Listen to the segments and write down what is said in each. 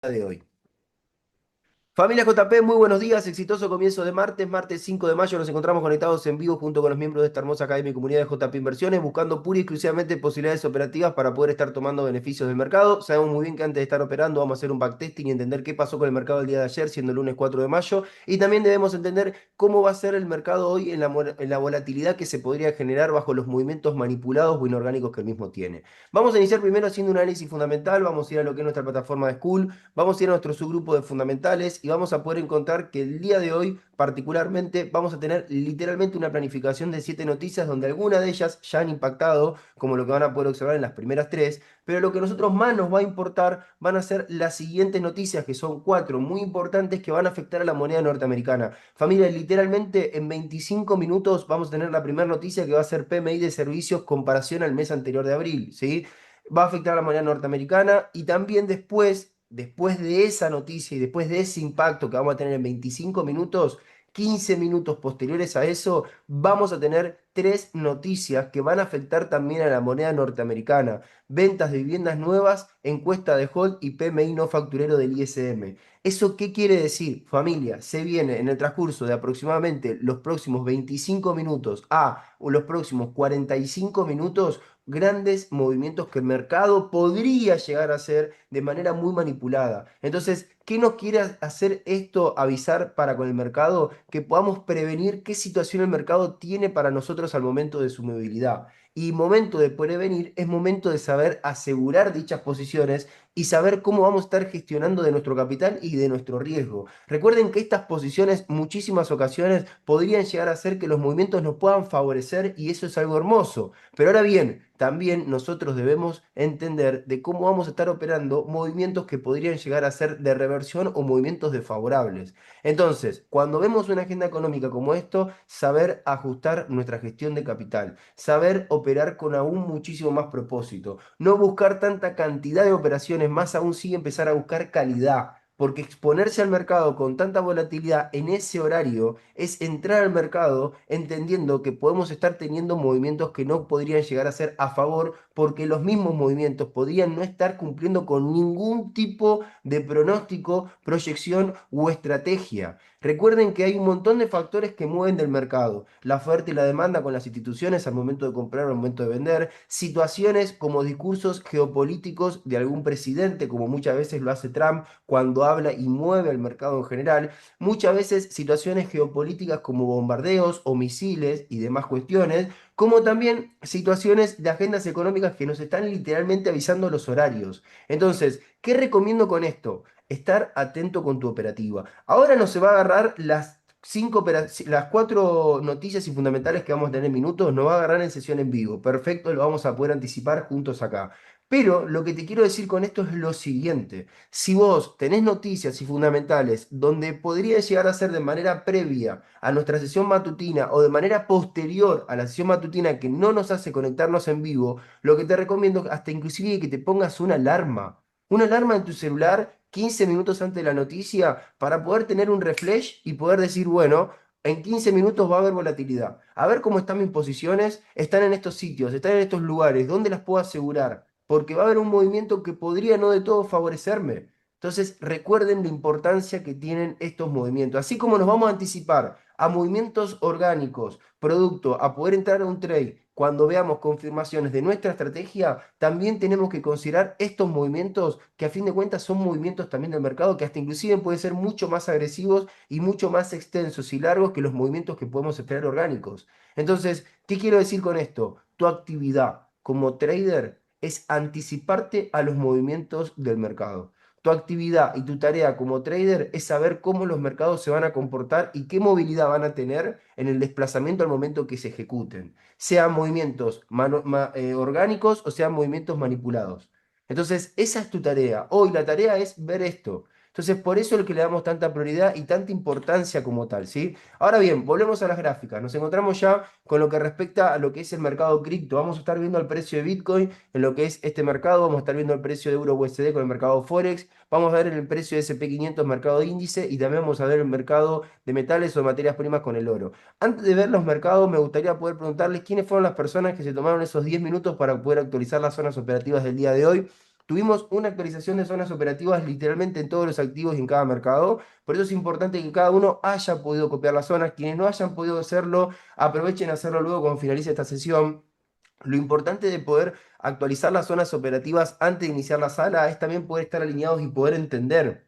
De hoy. Familia JP, muy buenos días, exitoso comienzo de martes 5 de mayo. Nos encontramos conectados en vivo junto con los miembros de esta hermosa academia y comunidad de JP Inversiones, buscando pura y exclusivamente posibilidades operativas para poder estar tomando beneficios del mercado. Sabemos muy bien que antes de estar operando vamos a hacer un backtesting y entender qué pasó con el mercado el día de ayer, siendo el lunes 4 de mayo, y también debemos entender cómo va a ser el mercado hoy en la volatilidad que se podría generar bajo los movimientos manipulados o inorgánicos que el mismo tiene. Vamos a iniciar primero haciendo un análisis fundamental, vamos a ir a lo que es nuestra plataforma de School. Vamos a ir a nuestro subgrupo de fundamentales y vamos a poder encontrar que el día de hoy, particularmente, vamos a tener literalmente una planificación de 7 noticias donde algunas de ellas ya han impactado, como lo que van a poder observar en las primeras tres, pero lo que a nosotros más nos va a importar van a ser las siguientes noticias, que son cuatro muy importantes que van a afectar a la moneda norteamericana. Familia, literalmente en 25 minutos vamos a tener la primera noticia que va a ser PMI de servicios comparación al mes anterior de abril, ¿sí? Va a afectar a la moneda norteamericana y también después de esa noticia y después de ese impacto que vamos a tener en 25 minutos, 15 minutos posteriores a eso, vamos a tener tres noticias que van a afectar también a la moneda norteamericana. Ventas de viviendas nuevas, encuesta de Hold y PMI no facturero del ISM. ¿Eso qué quiere decir, familia? Se viene en el transcurso de aproximadamente los próximos 25 minutos o los próximos 45 minutos grandes movimientos que el mercado podría llegar a hacer de manera muy manipulada. Entonces, ¿qué nos quiere hacer esto avisar para con el mercado? Que podamos prevenir qué situación el mercado tiene para nosotros al momento de su movilidad. Y momento de prevenir es momento de saber asegurar dichas posiciones y saber cómo vamos a estar gestionando de nuestro capital y de nuestro riesgo. Recuerden que estas posiciones, muchísimas ocasiones, podrían llegar a hacer que los movimientos nos puedan favorecer y eso es algo hermoso. Pero ahora bien, también nosotros debemos entender de cómo vamos a estar operando movimientos que podrían llegar a ser de reversión o movimientos desfavorables. Entonces, cuando vemos una agenda económica como esto, saber ajustar nuestra gestión de capital, saber operar con aún muchísimo más propósito, no buscar tanta cantidad de operaciones, más aún sí empezar a buscar calidad. Porque exponerse al mercado con tanta volatilidad en ese horario es entrar al mercado entendiendo que podemos estar teniendo movimientos que no podrían llegar a ser a favor porque los mismos movimientos podrían no estar cumpliendo con ningún tipo de pronóstico, proyección u estrategia. Recuerden que hay un montón de factores que mueven del mercado, la oferta y la demanda con las instituciones al momento de comprar o al momento de vender, situaciones como discursos geopolíticos de algún presidente, como muchas veces lo hace Trump cuando habla y mueve al mercado en general, muchas veces situaciones geopolíticas como bombardeos o misiles y demás cuestiones, como también situaciones de agendas económicas que nos están literalmente avisando los horarios. Entonces, ¿qué recomiendo con esto? Estar atento con tu operativa. Ahora no se va a agarrar las cuatro noticias y fundamentales que vamos a tener en minutos, nos va a agarrar en sesión en vivo. Perfecto, lo vamos a poder anticipar juntos acá. Pero lo que te quiero decir con esto es lo siguiente. Si vos tenés noticias y fundamentales donde podría llegar a ser de manera previa a nuestra sesión matutina o de manera posterior a la sesión matutina que no nos hace conectarnos en vivo, lo que te recomiendo hasta inclusive que te pongas una alarma. Una alarma en tu celular 15 minutos antes de la noticia para poder tener un refresh y poder decir, bueno, en 15 minutos va a haber volatilidad. A ver cómo están mis posiciones, están en estos sitios, están en estos lugares, ¿dónde las puedo asegurar? Porque va a haber un movimiento que podría no de todo favorecerme. Entonces, recuerden la importancia que tienen estos movimientos. Así como nos vamos a anticipar a movimientos orgánicos, producto, a poder entrar a un trade cuando veamos confirmaciones de nuestra estrategia, también tenemos que considerar estos movimientos que a fin de cuentas son movimientos también del mercado que hasta inclusive pueden ser mucho más agresivos y mucho más extensos y largos que los movimientos que podemos esperar orgánicos. Entonces, ¿qué quiero decir con esto? Tu actividad como trader es anticiparte a los movimientos del mercado. Tu actividad y tu tarea como trader es saber cómo los mercados se van a comportar y qué movilidad van a tener en el desplazamiento al momento que se ejecuten, sean movimientos orgánicos o sean movimientos manipulados. Entonces, esa es tu tarea. Hoy la tarea es ver esto. Entonces, por eso es lo que le damos tanta prioridad y tanta importancia como tal, ¿sí? Ahora bien, volvemos a las gráficas. Nos encontramos ya con lo que respecta a lo que es el mercado cripto. Vamos a estar viendo el precio de Bitcoin en lo que es este mercado. Vamos a estar viendo el precio de Euro USD con el mercado Forex. Vamos a ver el precio de S&P 500 mercado índice y también vamos a ver el mercado de metales o de materias primas con el oro. Antes de ver los mercados, me gustaría poder preguntarles quiénes fueron las personas que se tomaron esos 10 minutos para poder actualizar las zonas operativas del día de hoy. tuvimos una actualización de zonas operativas literalmente en todos los activos y en cada mercado. Por eso es importante que cada uno haya podido copiar las zonas. Quienes no hayan podido hacerlo, aprovechen a hacerlo luego cuando finalice esta sesión. Lo importante de poder actualizar las zonas operativas antes de iniciar la sala es también poder estar alineados y poder entender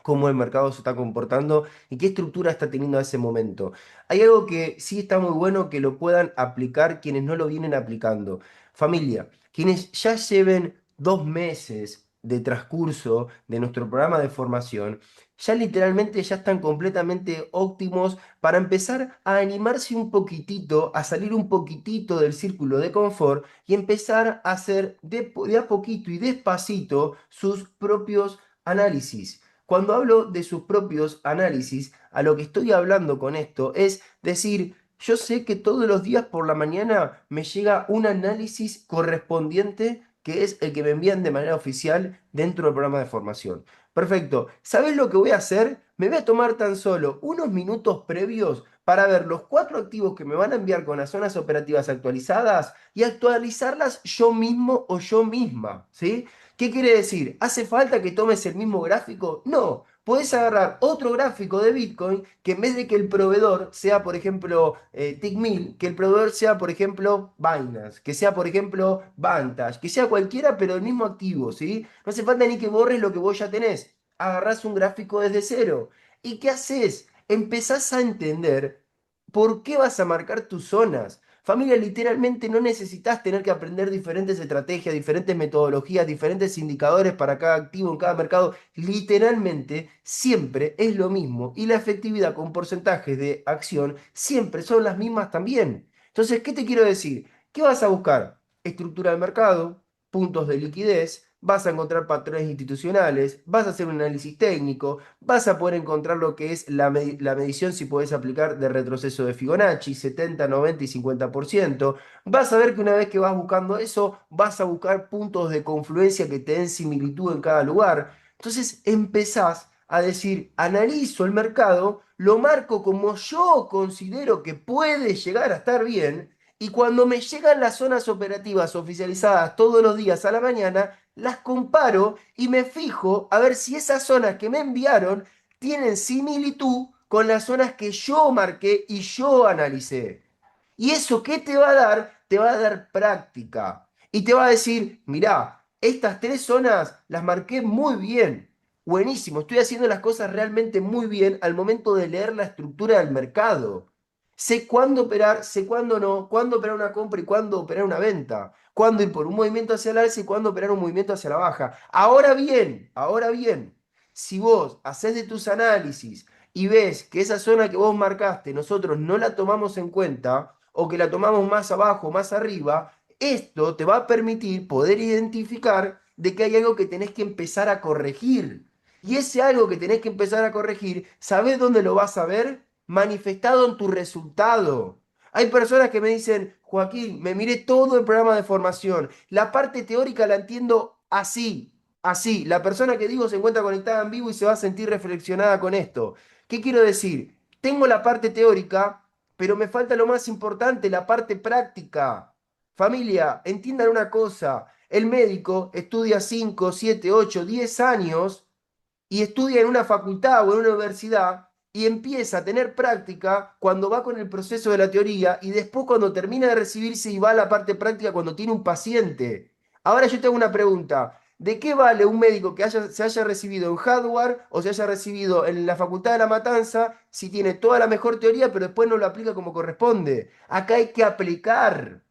cómo el mercado se está comportando y qué estructura está teniendo a ese momento. Hay algo que sí está muy bueno que lo puedan aplicar quienes no lo vienen aplicando. Familia, quienes ya lleven 2 meses de transcurso de nuestro programa de formación, ya literalmente ya están completamente óptimos para empezar a animarse un poquitito, a salir un poquitito del círculo de confort y empezar a hacer de a poquito y despacito sus propios análisis. Cuando hablo de sus propios análisis, a lo que estoy hablando con esto es decir, yo sé que todos los días por la mañana me llega un análisis correspondiente que es el que me envían de manera oficial dentro del programa de formación. Perfecto. ¿Sabes lo que voy a hacer? Me voy a tomar tan solo unos minutos previos para ver los 4 activos que me van a enviar con las zonas operativas actualizadas y actualizarlas yo mismo o yo misma, ¿sí? ¿Qué quiere decir? ¿Hace falta que tomes el mismo gráfico? No. Podés agarrar otro gráfico de Bitcoin que en vez de que el proveedor sea, por ejemplo, Tickmill, que el proveedor sea, por ejemplo, Binance, que sea, por ejemplo, Vantage, que sea cualquiera, pero el mismo activo, ¿sí? No hace falta ni que borres lo que vos ya tenés. Agarrás un gráfico desde cero. ¿Y qué haces? Empezás a entender por qué vas a marcar tus zonas. Familia, literalmente no necesitas tener que aprender diferentes estrategias, diferentes metodologías, diferentes indicadores para cada activo en cada mercado. Literalmente siempre es lo mismo y la efectividad con porcentajes de acción siempre son las mismas también. Entonces, ¿qué te quiero decir? ¿Qué vas a buscar? Estructura del mercado, puntos de liquidez, vas a encontrar patrones institucionales, vas a hacer un análisis técnico, vas a poder encontrar lo que es la medición si podés aplicar de retroceso de Fibonacci, 70, 90 y 50%. Vas a ver que una vez que vas buscando eso, vas a buscar puntos de confluencia que te den similitud en cada lugar. Entonces empezás a decir, analizo el mercado, lo marco como yo considero que puede llegar a estar bien, y cuando me llegan las zonas operativas oficializadas todos los días a la mañana, las comparo y me fijo a ver si esas zonas que me enviaron tienen similitud con las zonas que yo marqué y yo analicé. ¿Y eso qué te va a dar? Te va a dar práctica. Y te va a decir, mirá, estas 3 zonas las marqué muy bien. Buenísimo, estoy haciendo las cosas realmente muy bien al momento de leer la estructura del mercado. Sé cuándo operar, sé cuándo no, cuándo operar una compra y cuándo operar una venta. Cuándo ir por un movimiento hacia el alza y cuándo operar un movimiento hacia la baja. Ahora bien, si vos haces de tus análisis y ves que esa zona que vos marcaste nosotros no la tomamos en cuenta o que la tomamos más abajo, más arriba, esto te va a permitir poder identificar de que hay algo que tenés que empezar a corregir. Y ese algo que tenés que empezar a corregir, ¿sabés dónde lo vas a ver? Manifestado en tu resultado. Hay personas que me dicen, Joaquín, me miré todo el programa de formación. La parte teórica la entiendo así, así. La persona que digo se encuentra conectada en vivo y se va a sentir reflexionada con esto. ¿Qué quiero decir? Tengo la parte teórica, pero me falta lo más importante, la parte práctica. Familia, entiendan una cosa. El médico estudia 5, 7, 8, 10 años y estudia en una facultad o en una universidad y empieza a tener práctica cuando va con el proceso de la teoría y después cuando termina de recibirse y va a la parte práctica cuando tiene un paciente. Ahora yo tengo una pregunta. ¿De qué vale un médico que se haya recibido en hardware o se haya recibido en la Facultad de La Matanza si tiene toda la mejor teoría pero después no lo aplica como corresponde? Acá hay que aplicar.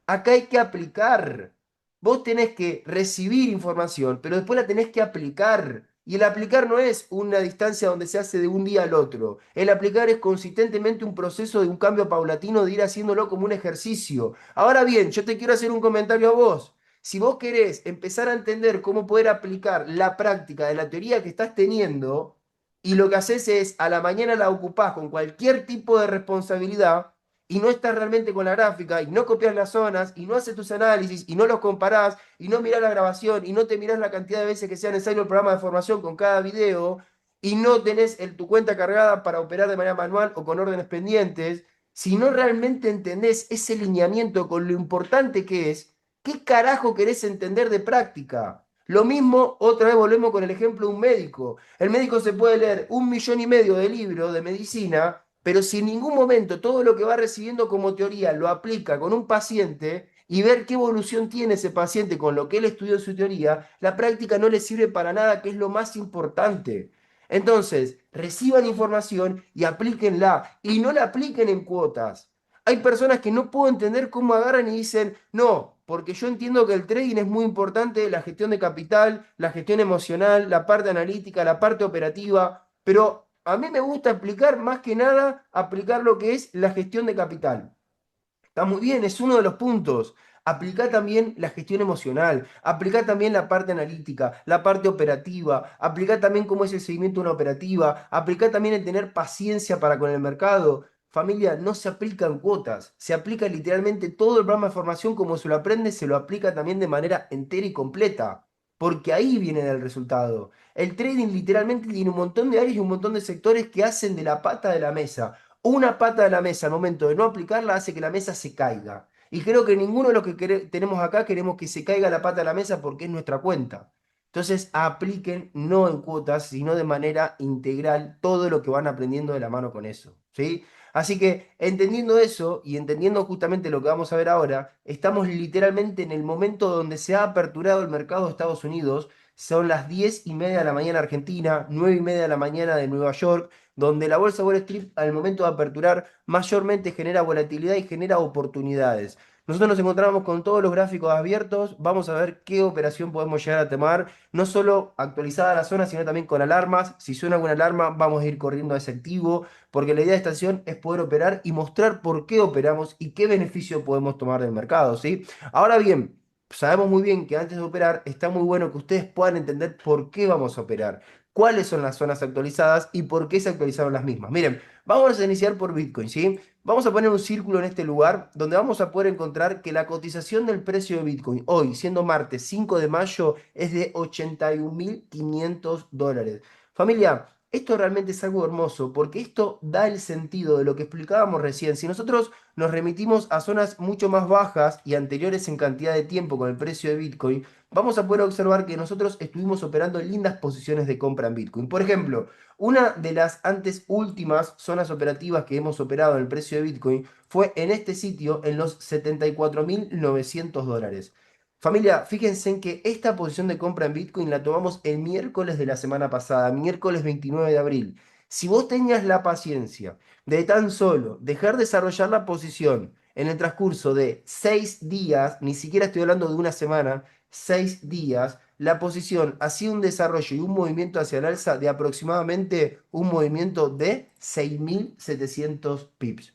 Acá hay que aplicar. Vos tenés que recibir información, pero después la tenés que aplicar. Y el aplicar no es una distancia donde se hace de un día al otro. El aplicar es consistentemente un proceso de un cambio paulatino de ir haciéndolo como un ejercicio. Ahora bien, yo te quiero hacer un comentario a vos. Si vos querés empezar a entender cómo poder aplicar la práctica de la teoría que estás teniendo, y lo que haces es a la mañana la ocupás con cualquier tipo de responsabilidad, y no estás realmente con la gráfica, y no copias las zonas, y no haces tus análisis, y no los comparás, y no mirás la grabación, y no te mirás la cantidad de veces que sea necesario el programa de formación con cada video, y no tenés tu cuenta cargada para operar de manera manual o con órdenes pendientes, si no realmente entendés ese lineamiento con lo importante que es, ¿qué carajo querés entender de práctica? Lo mismo, otra vez volvemos con el ejemplo de un médico. El médico se puede leer 1,5 millones de libros de medicina, pero si en ningún momento todo lo que va recibiendo como teoría lo aplica con un paciente y ver qué evolución tiene ese paciente con lo que él estudió en su teoría, la práctica no le sirve para nada, que es lo más importante. Entonces, reciban información y aplíquenla y no la apliquen en cuotas. Hay personas que no puedo entender cómo agarran y dicen, no, porque yo entiendo que el trading es muy importante, la gestión de capital, la gestión emocional, la parte analítica, la parte operativa, pero a mí me gusta aplicar más que nada, aplicar lo que es la gestión de capital. Está muy bien, es uno de los puntos. Aplicar también la gestión emocional, aplicar también la parte analítica, la parte operativa, aplicar también cómo es el seguimiento de una operativa, aplicar también el tener paciencia para con el mercado. Familia, no se aplican cuotas, se aplica literalmente todo el programa de formación como se lo aprende, se lo aplica también de manera entera y completa, porque ahí viene el resultado. El trading literalmente tiene un montón de áreas y un montón de sectores que hacen de la pata de la mesa. Una pata de la mesa al momento de no aplicarla hace que la mesa se caiga. Y creo que ninguno de los que tenemos acá queremos que se caiga la pata de la mesa porque es nuestra cuenta. Entonces apliquen no en cuotas, sino de manera integral todo lo que van aprendiendo de la mano con eso. ¿Sí? Así que entendiendo eso y entendiendo justamente lo que vamos a ver ahora, estamos literalmente en el momento donde se ha aperturado el mercado de Estados Unidos. Son las 10:30 de la mañana Argentina, 9:30 de la mañana de Nueva York, donde la bolsa Wall Street al momento de aperturar mayormente genera volatilidad y genera oportunidades. Nosotros nos encontramos con todos los gráficos abiertos, vamos a ver qué operación podemos llegar a tomar, no solo actualizada la zona, sino también con alarmas. Si suena alguna alarma, vamos a ir corriendo a ese activo, porque la idea de esta sesión es poder operar y mostrar por qué operamos y qué beneficio podemos tomar del mercado, ¿sí? Ahora bien, sabemos muy bien que antes de operar está muy bueno que ustedes puedan entender por qué vamos a operar, cuáles son las zonas actualizadas y por qué se actualizaron las mismas. Miren, vamos a iniciar por Bitcoin, ¿sí? Vamos a poner un círculo en este lugar donde vamos a poder encontrar que la cotización del precio de Bitcoin hoy, siendo martes 5 de mayo, es de $81.500. Familia, esto realmente es algo hermoso porque esto da el sentido de lo que explicábamos recién. Si nosotros nos remitimos a zonas mucho más bajas y anteriores en cantidad de tiempo con el precio de Bitcoin, vamos a poder observar que nosotros estuvimos operando en lindas posiciones de compra en Bitcoin. Por ejemplo, una de las antes últimas zonas operativas que hemos operado en el precio de Bitcoin fue en este sitio en los $74.900. Familia, fíjense en que esta posición de compra en Bitcoin la tomamos el miércoles de la semana pasada, miércoles 29 de abril. Si vos tenías la paciencia de tan solo dejar desarrollar la posición en el transcurso de 6 días, ni siquiera estoy hablando de una semana, 6 días, la posición hacía un desarrollo y un movimiento hacia el alza de aproximadamente un movimiento de 6.700 pips.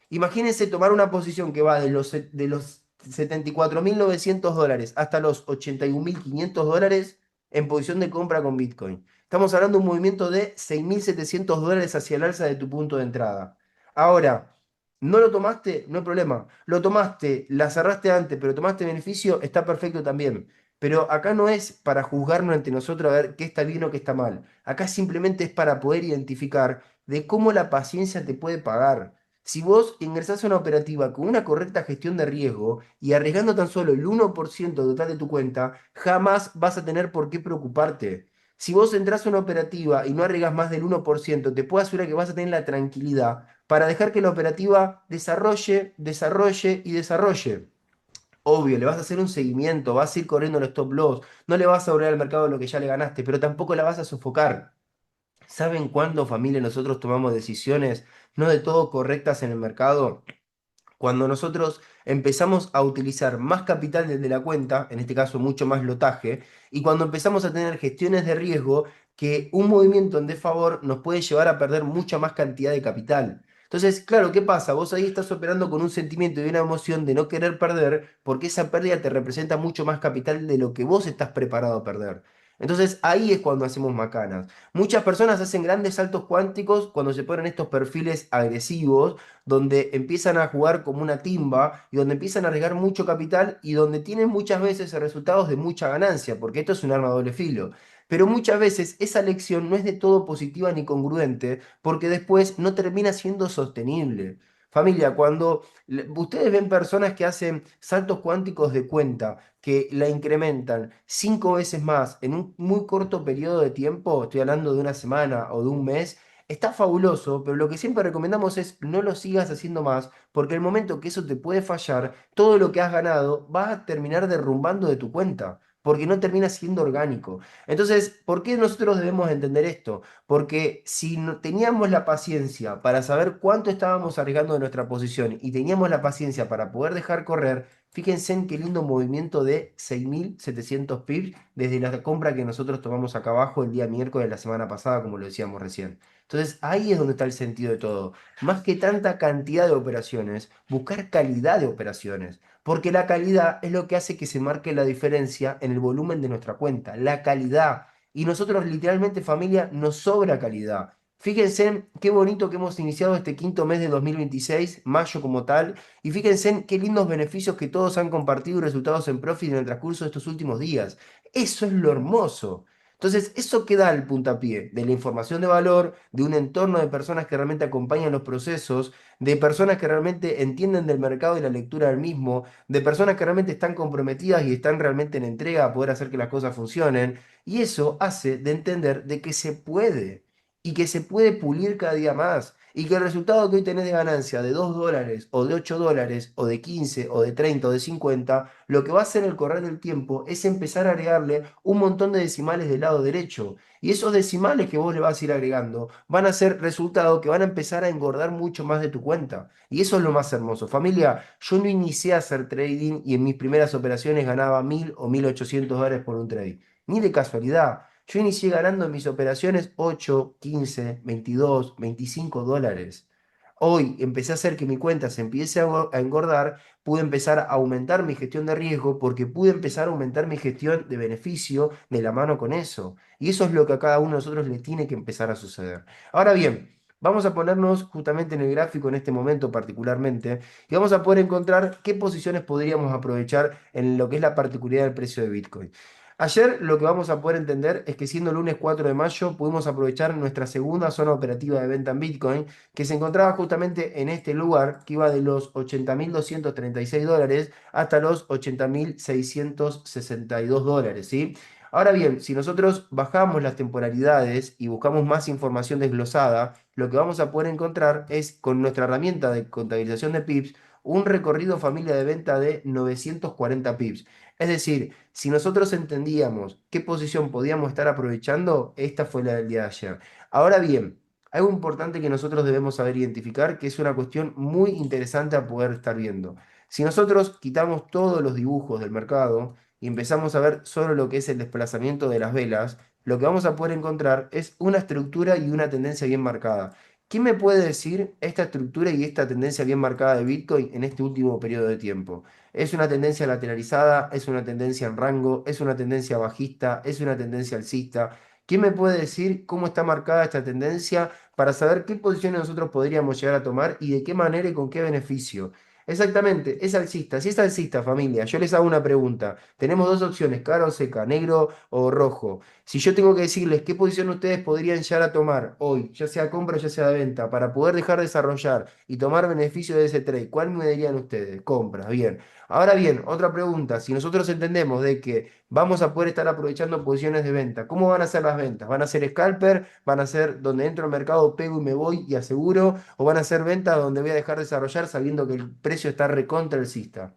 Imagínense tomar una posición que va de los $74.900 hasta los $81.500 en posición de compra con Bitcoin. Estamos hablando de un movimiento de $6.700 hacia el alza de tu punto de entrada. Ahora, no lo tomaste, no hay problema. Lo tomaste, la cerraste antes, pero tomaste beneficio, está perfecto también. Pero acá no es para juzgarnos entre nosotros a ver qué está bien o qué está mal. Acá simplemente es para poder identificar de cómo la paciencia te puede pagar. Si vos ingresás a una operativa con una correcta gestión de riesgo y arriesgando tan solo el 1% total de tu cuenta, jamás vas a tener por qué preocuparte. Si vos entrás a una operativa y no arriesgas más del 1%, te puedo asegurar que vas a tener la tranquilidad para dejar que la operativa desarrolle, desarrolle y desarrolle. Obvio, le vas a hacer un seguimiento, vas a ir corriendo los stop loss, no le vas a doblar al mercado lo que ya le ganaste, pero tampoco la vas a sofocar. ¿Saben cuándo, familia, nosotros tomamos decisiones no de todo correctas en el mercado? Cuando nosotros empezamos a utilizar más capital desde la cuenta, en este caso mucho más lotaje, y cuando empezamos a tener gestiones de riesgo, que un movimiento en desfavor nos puede llevar a perder mucha más cantidad de capital. Entonces, claro, ¿qué pasa? Vos ahí estás operando con un sentimiento y una emoción de no querer perder, porque esa pérdida te representa mucho más capital de lo que vos estás preparado a perder. Entonces ahí es cuando hacemos macanas. Muchas personas hacen grandes saltos cuánticos cuando se ponen estos perfiles agresivos donde empiezan a jugar como una timba y donde empiezan a arriesgar mucho capital y donde tienen muchas veces resultados de mucha ganancia, porque esto es un arma de doble filo. Pero muchas veces esa lección no es de todo positiva ni congruente, porque después no termina siendo sostenible. Familia, cuando ustedes ven personas que hacen saltos cuánticos de cuenta, que la incrementan 5 veces más en un muy corto periodo de tiempo, estoy hablando de una semana o de un mes, está fabuloso, pero lo que siempre recomendamos es no lo sigas haciendo más, porque el momento que eso te puede fallar, todo lo que has ganado va a terminar derrumbando de tu cuenta, porque no termina siendo orgánico. Entonces, ¿por qué nosotros debemos entender esto? Porque si no teníamos la paciencia para saber cuánto estábamos arriesgando de nuestra posición y teníamos la paciencia para poder dejar correr, fíjense en qué lindo movimiento de 6.700 pips desde la compra que nosotros tomamos acá abajo el día miércoles de la semana pasada, como lo decíamos recién. Entonces ahí es donde está el sentido de todo. Más que tanta cantidad de operaciones, buscar calidad de operaciones. Porque la calidad es lo que hace que se marque la diferencia en el volumen de nuestra cuenta. La calidad. Y nosotros literalmente, familia, nos sobra calidad. Fíjense qué bonito que hemos iniciado este quinto mes de 2026, mayo como tal, y fíjense qué lindos beneficios que todos han compartido y resultados en profit en el transcurso de estos últimos días. Eso es lo hermoso. Entonces, eso queda al puntapié de la información de valor, de un entorno de personas que realmente acompañan los procesos, de personas que realmente entienden del mercado y la lectura del mismo, de personas que realmente están comprometidas y están realmente en entrega a poder hacer que las cosas funcionen. Y eso hace de entender de que se puede y que se puede pulir cada día más. Y que el resultado que hoy tenés de ganancia de $2 o de $8 o de 15 o de 30 o de 50, lo que va a hacer en el correr del tiempo es empezar a agregarle un montón de decimales del lado derecho. Y esos decimales que vos le vas a ir agregando van a ser resultados que van a empezar a engordar mucho más de tu cuenta. Y eso es lo más hermoso. Familia, yo no inicié a hacer trading y en mis primeras operaciones ganaba 1.000 o $1.800 por un trade. Ni de casualidad. Yo inicié ganando en mis operaciones 8, 15, 22, $25. Hoy empecé a hacer que mi cuenta se empiece a engordar, pude empezar a aumentar mi gestión de riesgo porque pude empezar a aumentar mi gestión de beneficio de la mano con eso. Y eso es lo que a cada uno de nosotros le tiene que empezar a suceder. Ahora bien, vamos a ponernos justamente en el gráfico en este momento particularmente y vamos a poder encontrar qué posiciones podríamos aprovechar en lo que es la particularidad del precio de Bitcoin. Ayer lo que vamos a poder entender es que siendo lunes 4 de mayo pudimos aprovechar nuestra segunda zona operativa de venta en Bitcoin, que se encontraba justamente en este lugar, que iba de los $80.236 hasta los $80.662, ¿sí? Ahora bien, si nosotros bajamos las temporalidades y buscamos más información desglosada, lo que vamos a poder encontrar es con nuestra herramienta de contabilización de pips, un recorrido familia de venta de 940 pips. Es decir, si nosotros entendíamos qué posición podíamos estar aprovechando, esta fue la del día de ayer. Ahora bien, algo importante que nosotros debemos saber identificar, que es una cuestión muy interesante a poder estar viendo. Si nosotros quitamos todos los dibujos del mercado y empezamos a ver solo lo que es el desplazamiento de las velas, lo que vamos a poder encontrar es una estructura y una tendencia bien marcada. ¿Qué me puede decir esta estructura y esta tendencia bien marcada de Bitcoin en este último periodo de tiempo? ¿Es una tendencia lateralizada? ¿Es una tendencia en rango? ¿Es una tendencia bajista? ¿Es una tendencia alcista? ¿Quién me puede decir cómo está marcada esta tendencia para saber qué posiciones nosotros podríamos llegar a tomar y de qué manera y con qué beneficio? Exactamente, es alcista. Si es alcista, familia, yo les hago una pregunta. Tenemos dos opciones, cara o seca, negro o rojo. Si yo tengo que decirles qué posición ustedes podrían llegar a tomar hoy, ya sea compra o ya sea de venta, para poder dejar desarrollar y tomar beneficio de ese trade, ¿cuál me dirían ustedes? Compra, bien. Ahora bien, otra pregunta, si nosotros entendemos de que vamos a poder estar aprovechando posiciones de venta, ¿cómo van a ser las ventas? ¿Van a ser scalper? ¿Van a ser donde entro al mercado, pego y me voy y aseguro? ¿O van a ser ventas donde voy a dejar desarrollar sabiendo que el precio está recontra alcista?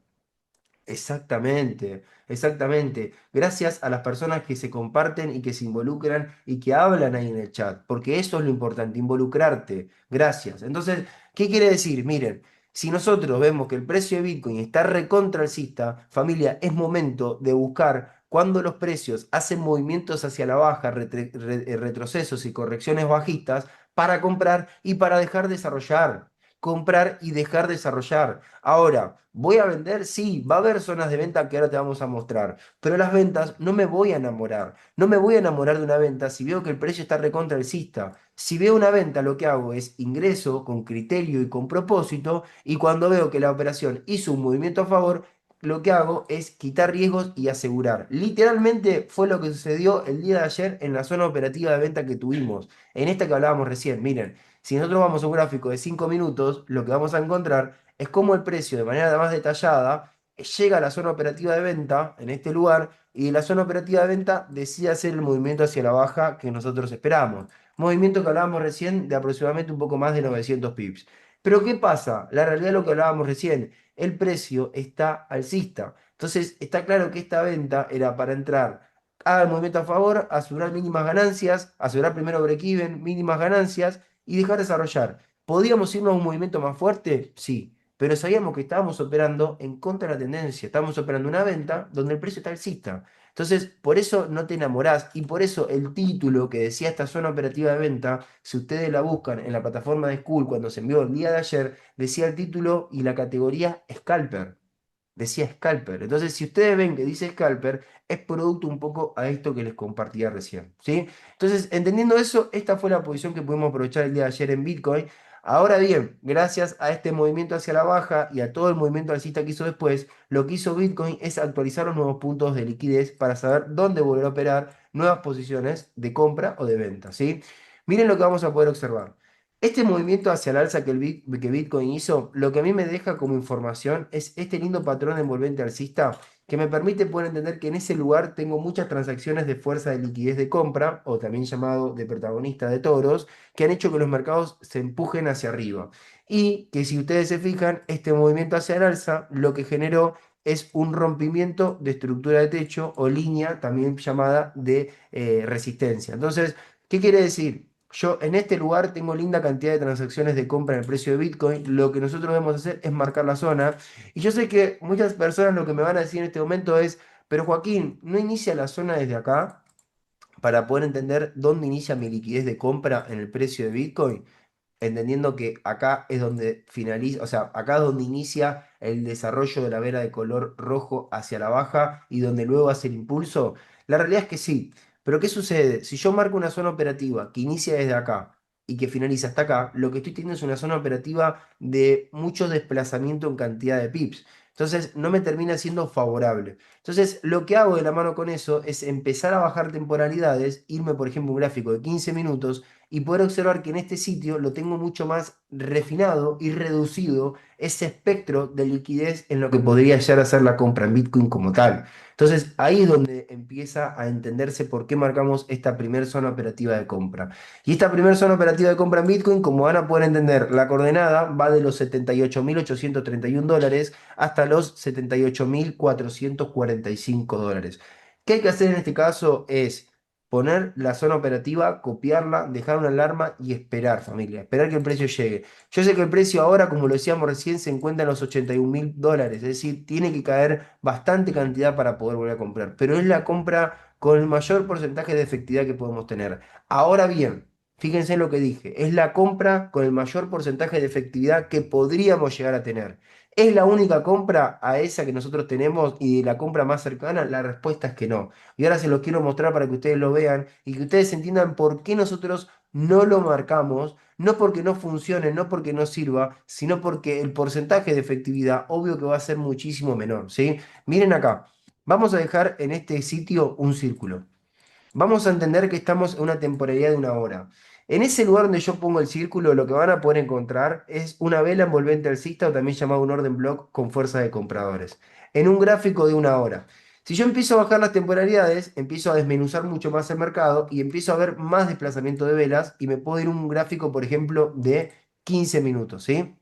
Exactamente, exactamente. Gracias a las personas que se comparten y que se involucran y que hablan ahí en el chat, porque eso es lo importante, involucrarte. Gracias. Entonces, ¿qué quiere decir? Miren, si nosotros vemos que el precio de Bitcoin está recontra alcista, familia, es momento de buscar cuando los precios hacen movimientos hacia la baja, retrocesos y correcciones bajistas para comprar y para dejar desarrollar. Comprar y dejar desarrollar. Ahora, ¿voy a vender? Sí, va a haber zonas de venta que ahora te vamos a mostrar, pero las ventas no me voy a enamorar. No me voy a enamorar de una venta si veo que el precio está recontra alcista. Si veo una venta, lo que hago es ingreso con criterio y con propósito, y cuando veo que la operación hizo un movimiento a favor, lo que hago es quitar riesgos y asegurar. Literalmente fue lo que sucedió el día de ayer en la zona operativa de venta que tuvimos. En esta que hablábamos recién, miren, si nosotros vamos a un gráfico de 5 minutos, lo que vamos a encontrar es cómo el precio de manera más detallada llega a la zona operativa de venta en este lugar y de la zona operativa de venta decide hacer el movimiento hacia la baja que nosotros esperamos. Movimiento que hablábamos recién de aproximadamente un poco más de 900 pips. Pero ¿qué pasa? La realidad es lo que hablábamos recién, el precio está alcista. Entonces está claro que esta venta era para entrar, haga el movimiento a favor, asegurar mínimas ganancias, asegurar primero break-even, mínimas ganancias y dejar desarrollar. ¿Podíamos irnos a un movimiento más fuerte? Sí, pero sabíamos que estábamos operando en contra de la tendencia, estábamos operando una venta donde el precio está alcista. Entonces, por eso no te enamorás y por eso el título que decía esta zona operativa de venta, si ustedes la buscan en la plataforma de School cuando se envió el día de ayer, decía el título y la categoría Scalper. Decía Scalper. Entonces, si ustedes ven que dice Scalper, es producto un poco a esto que les compartía recién, ¿sí? Entonces, entendiendo eso, esta fue la posición que pudimos aprovechar el día de ayer en Bitcoin. Ahora bien, gracias a este movimiento hacia la baja y a todo el movimiento alcista que hizo después, lo que hizo Bitcoin es actualizar los nuevos puntos de liquidez para saber dónde volver a operar nuevas posiciones de compra o de venta, ¿sí? Miren lo que vamos a poder observar. Este movimiento hacia el alza que Bitcoin hizo, lo que a mí me deja como información es este lindo patrón envolvente alcista que me permite poder entender que en ese lugar tengo muchas transacciones de fuerza de liquidez de compra, o también llamado de protagonista de toros, que han hecho que los mercados se empujen hacia arriba. Y que si ustedes se fijan, este movimiento hacia el alza lo que generó es un rompimiento de estructura de techo o línea también llamada de resistencia. Entonces, ¿qué quiere decir? Yo en este lugar tengo linda cantidad de transacciones de compra en el precio de Bitcoin. Lo que nosotros debemos hacer es marcar la zona. Y yo sé que muchas personas lo que me van a decir en este momento es, pero Joaquín, ¿no inicia la zona desde acá para poder entender dónde inicia mi liquidez de compra en el precio de Bitcoin? Entendiendo que acá es donde finaliza, o sea, acá es donde inicia el desarrollo de la vela de color rojo hacia la baja y donde luego hace el impulso. La realidad es que sí, pero ¿qué sucede? Si yo marco una zona operativa que inicia desde acá y que finaliza hasta acá, lo que estoy teniendo es una zona operativa de mucho desplazamiento en cantidad de pips. Entonces no me termina siendo favorable. Entonces lo que hago de la mano con eso es empezar a bajar temporalidades, irme por ejemplo a un gráfico de 15 minutos y poder observar que en este sitio lo tengo mucho más refinado y reducido ese espectro de liquidez en lo que podría llegar a ser la compra en Bitcoin como tal. Entonces ahí es donde empieza a entenderse por qué marcamos esta primera zona operativa de compra. Y esta primera zona operativa de compra en Bitcoin, como van a poder entender, la coordenada va de los 78.831 dólares hasta los 78.445 dólares. ¿Qué hay que hacer en este caso? Es poner la zona operativa, copiarla, dejar una alarma y esperar, familia. Esperar que el precio llegue. Yo sé que el precio ahora, como lo decíamos recién, se encuentra en los 81.000 dólares. Es decir, tiene que caer bastante cantidad para poder volver a comprar. Pero es la compra con el mayor porcentaje de efectividad que podemos tener. Ahora bien, fíjense en lo que dije. Es la compra con el mayor porcentaje de efectividad que podríamos llegar a tener. ¿Es la única compra a esa que nosotros tenemos y de la compra más cercana? La respuesta es que no. Y ahora se los quiero mostrar para que ustedes lo vean y que ustedes entiendan por qué nosotros no lo marcamos, no porque no funcione, no porque no sirva, sino porque el porcentaje de efectividad, obvio que va a ser muchísimo menor, ¿sí? Miren acá, vamos a dejar en este sitio un círculo. Vamos a entender que estamos en una temporalidad de una hora. En ese lugar donde yo pongo el círculo, lo que van a poder encontrar es una vela envolvente alcista o también llamado un orden block con fuerza de compradores. En un gráfico de una hora. Si yo empiezo a bajar las temporalidades, empiezo a desmenuzar mucho más el mercado y empiezo a ver más desplazamiento de velas y me puedo ir a un gráfico, por ejemplo, de 15 minutos, ¿sí?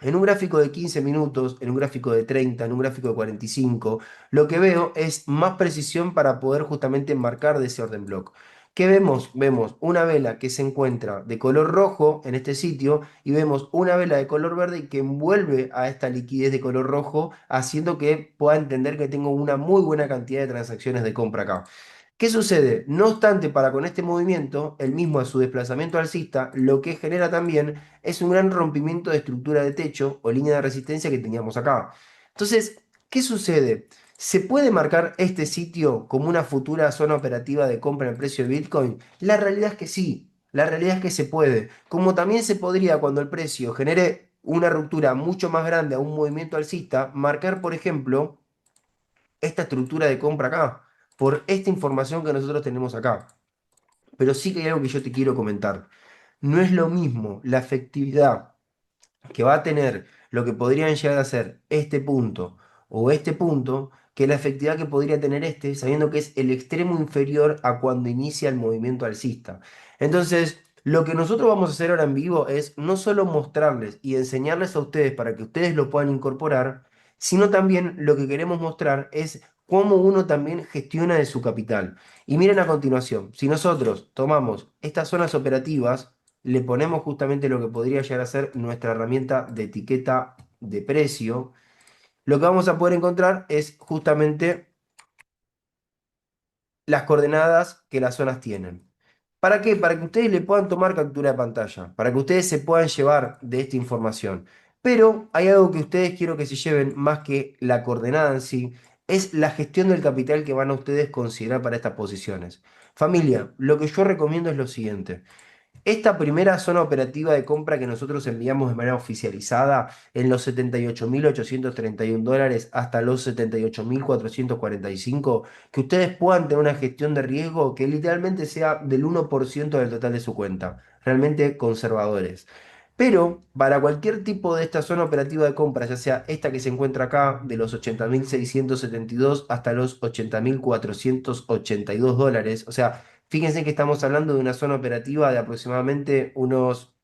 En un gráfico de 15 minutos, en un gráfico de 30, en un gráfico de 45, lo que veo es más precisión para poder justamente marcar de ese orden block. ¿Qué vemos? Vemos una vela que se encuentra de color rojo en este sitio y vemos una vela de color verde y que envuelve a esta liquidez de color rojo, haciendo que pueda entender que tengo una muy buena cantidad de transacciones de compra acá. ¿Qué sucede? No obstante, para con este movimiento, el mismo a su desplazamiento alcista, lo que genera también es un gran rompimiento de estructura de techo o línea de resistencia que teníamos acá. Entonces, ¿qué sucede? ¿Se puede marcar este sitio como una futura zona operativa de compra en el precio de Bitcoin? La realidad es que sí, la realidad es que se puede. Como también se podría, cuando el precio genere una ruptura mucho más grande a un movimiento alcista, marcar, por ejemplo, esta estructura de compra acá, por esta información que nosotros tenemos acá. Pero sí que hay algo que yo te quiero comentar. No es lo mismo la efectividad que va a tener lo que podrían llegar a ser este punto o este punto, que la efectividad que podría tener este, sabiendo que es el extremo inferior a cuando inicia el movimiento alcista. Entonces, lo que nosotros vamos a hacer ahora en vivo es no solo mostrarles y enseñarles a ustedes para que ustedes lo puedan incorporar, sino también lo que queremos mostrar es cómo uno también gestiona de su capital. Y miren a continuación, si nosotros tomamos estas zonas operativas, le ponemos justamente lo que podría llegar a ser nuestra herramienta de etiqueta de precio, lo que vamos a poder encontrar es justamente las coordenadas que las zonas tienen. ¿Para qué? Para que ustedes le puedan tomar captura de pantalla, para que ustedes se puedan llevar de esta información. Pero hay algo que ustedes quiero que se lleven más que la coordenada en sí, es la gestión del capital que van a ustedes considerar para estas posiciones. Familia, lo que yo recomiendo es lo siguiente. Esta primera zona operativa de compra que nosotros enviamos de manera oficializada en los 78.831 dólares hasta los 78.445, que ustedes puedan tener una gestión de riesgo que literalmente sea del 1% del total de su cuenta, realmente conservadores. Pero para cualquier tipo de esta zona operativa de compra, ya sea esta que se encuentra acá, de los 80.672 hasta los 80.482 dólares, o sea, fíjense que estamos hablando de una zona operativa de aproximadamente unos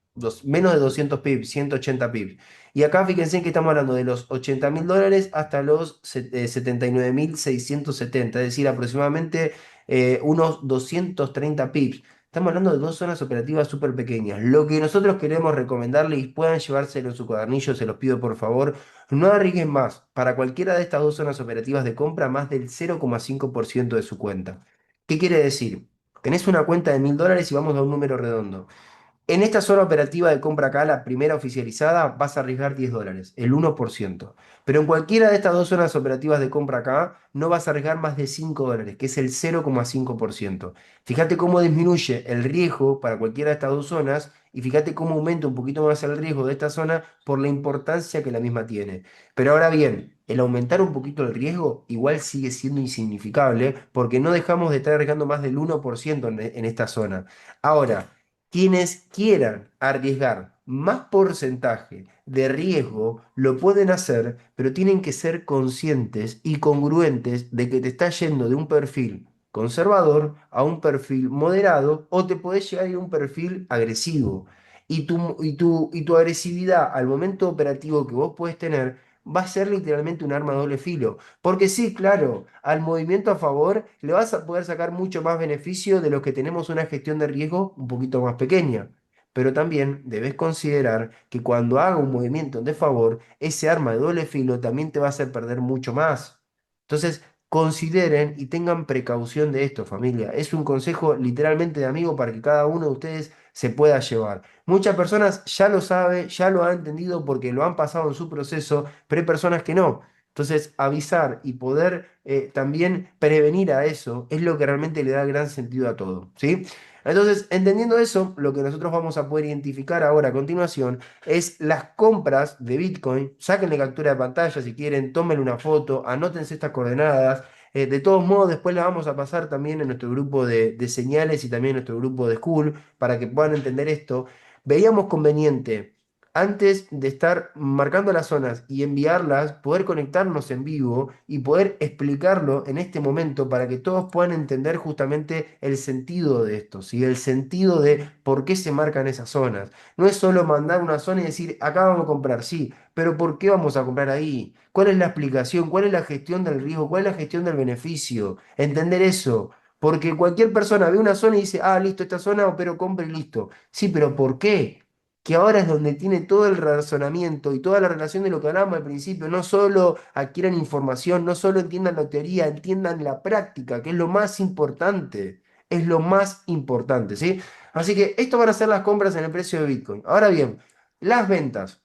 menos de 200 pips, 180 pips. Y acá fíjense que estamos hablando de los 80.000 dólares hasta los 79.670, es decir, aproximadamente unos 230 pips. Estamos hablando de dos zonas operativas súper pequeñas. Lo que nosotros queremos recomendarles y puedan llevárselo en su cuadernillo, se los pido por favor, no arriesguen más para cualquiera de estas dos zonas operativas de compra más del 0,5% de su cuenta. ¿Qué quiere decir? Tenés una cuenta de 1.000 dólares y vamos a un número redondo. En esta zona operativa de compra acá, la primera oficializada, vas a arriesgar 10 dólares, el 1%. Pero en cualquiera de estas dos zonas operativas de compra acá, no vas a arriesgar más de 5 dólares, que es el 0,5%. Fíjate cómo disminuye el riesgo para cualquiera de estas dos zonas y fíjate cómo aumenta un poquito más el riesgo de esta zona por la importancia que la misma tiene. Pero ahora bien, el aumentar un poquito el riesgo igual sigue siendo insignificable porque no dejamos de estar arriesgando más del 1% en esta zona. Ahora, quienes quieran arriesgar más porcentaje de riesgo lo pueden hacer, pero tienen que ser conscientes y congruentes de que te está yendo de un perfil conservador a un perfil moderado o te podés llegar a ir a un perfil agresivo. Y tu agresividad al momento operativo que vos podés tener va a ser literalmente un arma de doble filo. Porque sí, claro, al movimiento a favor le vas a poder sacar mucho más beneficio de los que tenemos una gestión de riesgo un poquito más pequeña. Pero también debes considerar que cuando haga un movimiento en desfavor, ese arma de doble filo también te va a hacer perder mucho más. Entonces, consideren y tengan precaución de esto, familia. Es un consejo literalmente de amigo para que cada uno de ustedes se pueda llevar. Muchas personas ya lo saben, ya lo han entendido porque lo han pasado en su proceso, pero hay personas que no. Entonces, avisar y poder también prevenir a eso es lo que realmente le da gran sentido a todo, ¿sí? Entonces, entendiendo eso, lo que nosotros vamos a poder identificar ahora a continuación es las compras de Bitcoin. Sáquenle captura de pantalla si quieren, tómenle una foto, anótense estas coordenadas. De todos modos, después las vamos a pasar también en nuestro grupo de señales y también en nuestro grupo de School para que puedan entender esto. Veíamos conveniente antes de estar marcando las zonas y enviarlas, poder conectarnos en vivo y poder explicarlo en este momento para que todos puedan entender justamente el sentido de esto, ¿sí? El sentido de por qué se marcan esas zonas. No es solo mandar una zona y decir, acá vamos a comprar, sí, pero ¿por qué vamos a comprar ahí? ¿Cuál es la explicación? ¿Cuál es la gestión del riesgo? ¿Cuál es la gestión del beneficio? Entender eso. Porque cualquier persona ve una zona y dice, ah, listo, esta zona, pero compre y listo. Sí, pero ¿por qué? Que ahora es donde tiene todo el razonamiento y toda la relación de lo que hablábamos al principio. No solo adquieran información, no solo entiendan la teoría, entiendan la práctica, que es lo más importante. Es lo más importante, ¿sí? Así que esto van a ser las compras en el precio de Bitcoin. Ahora bien, las ventas.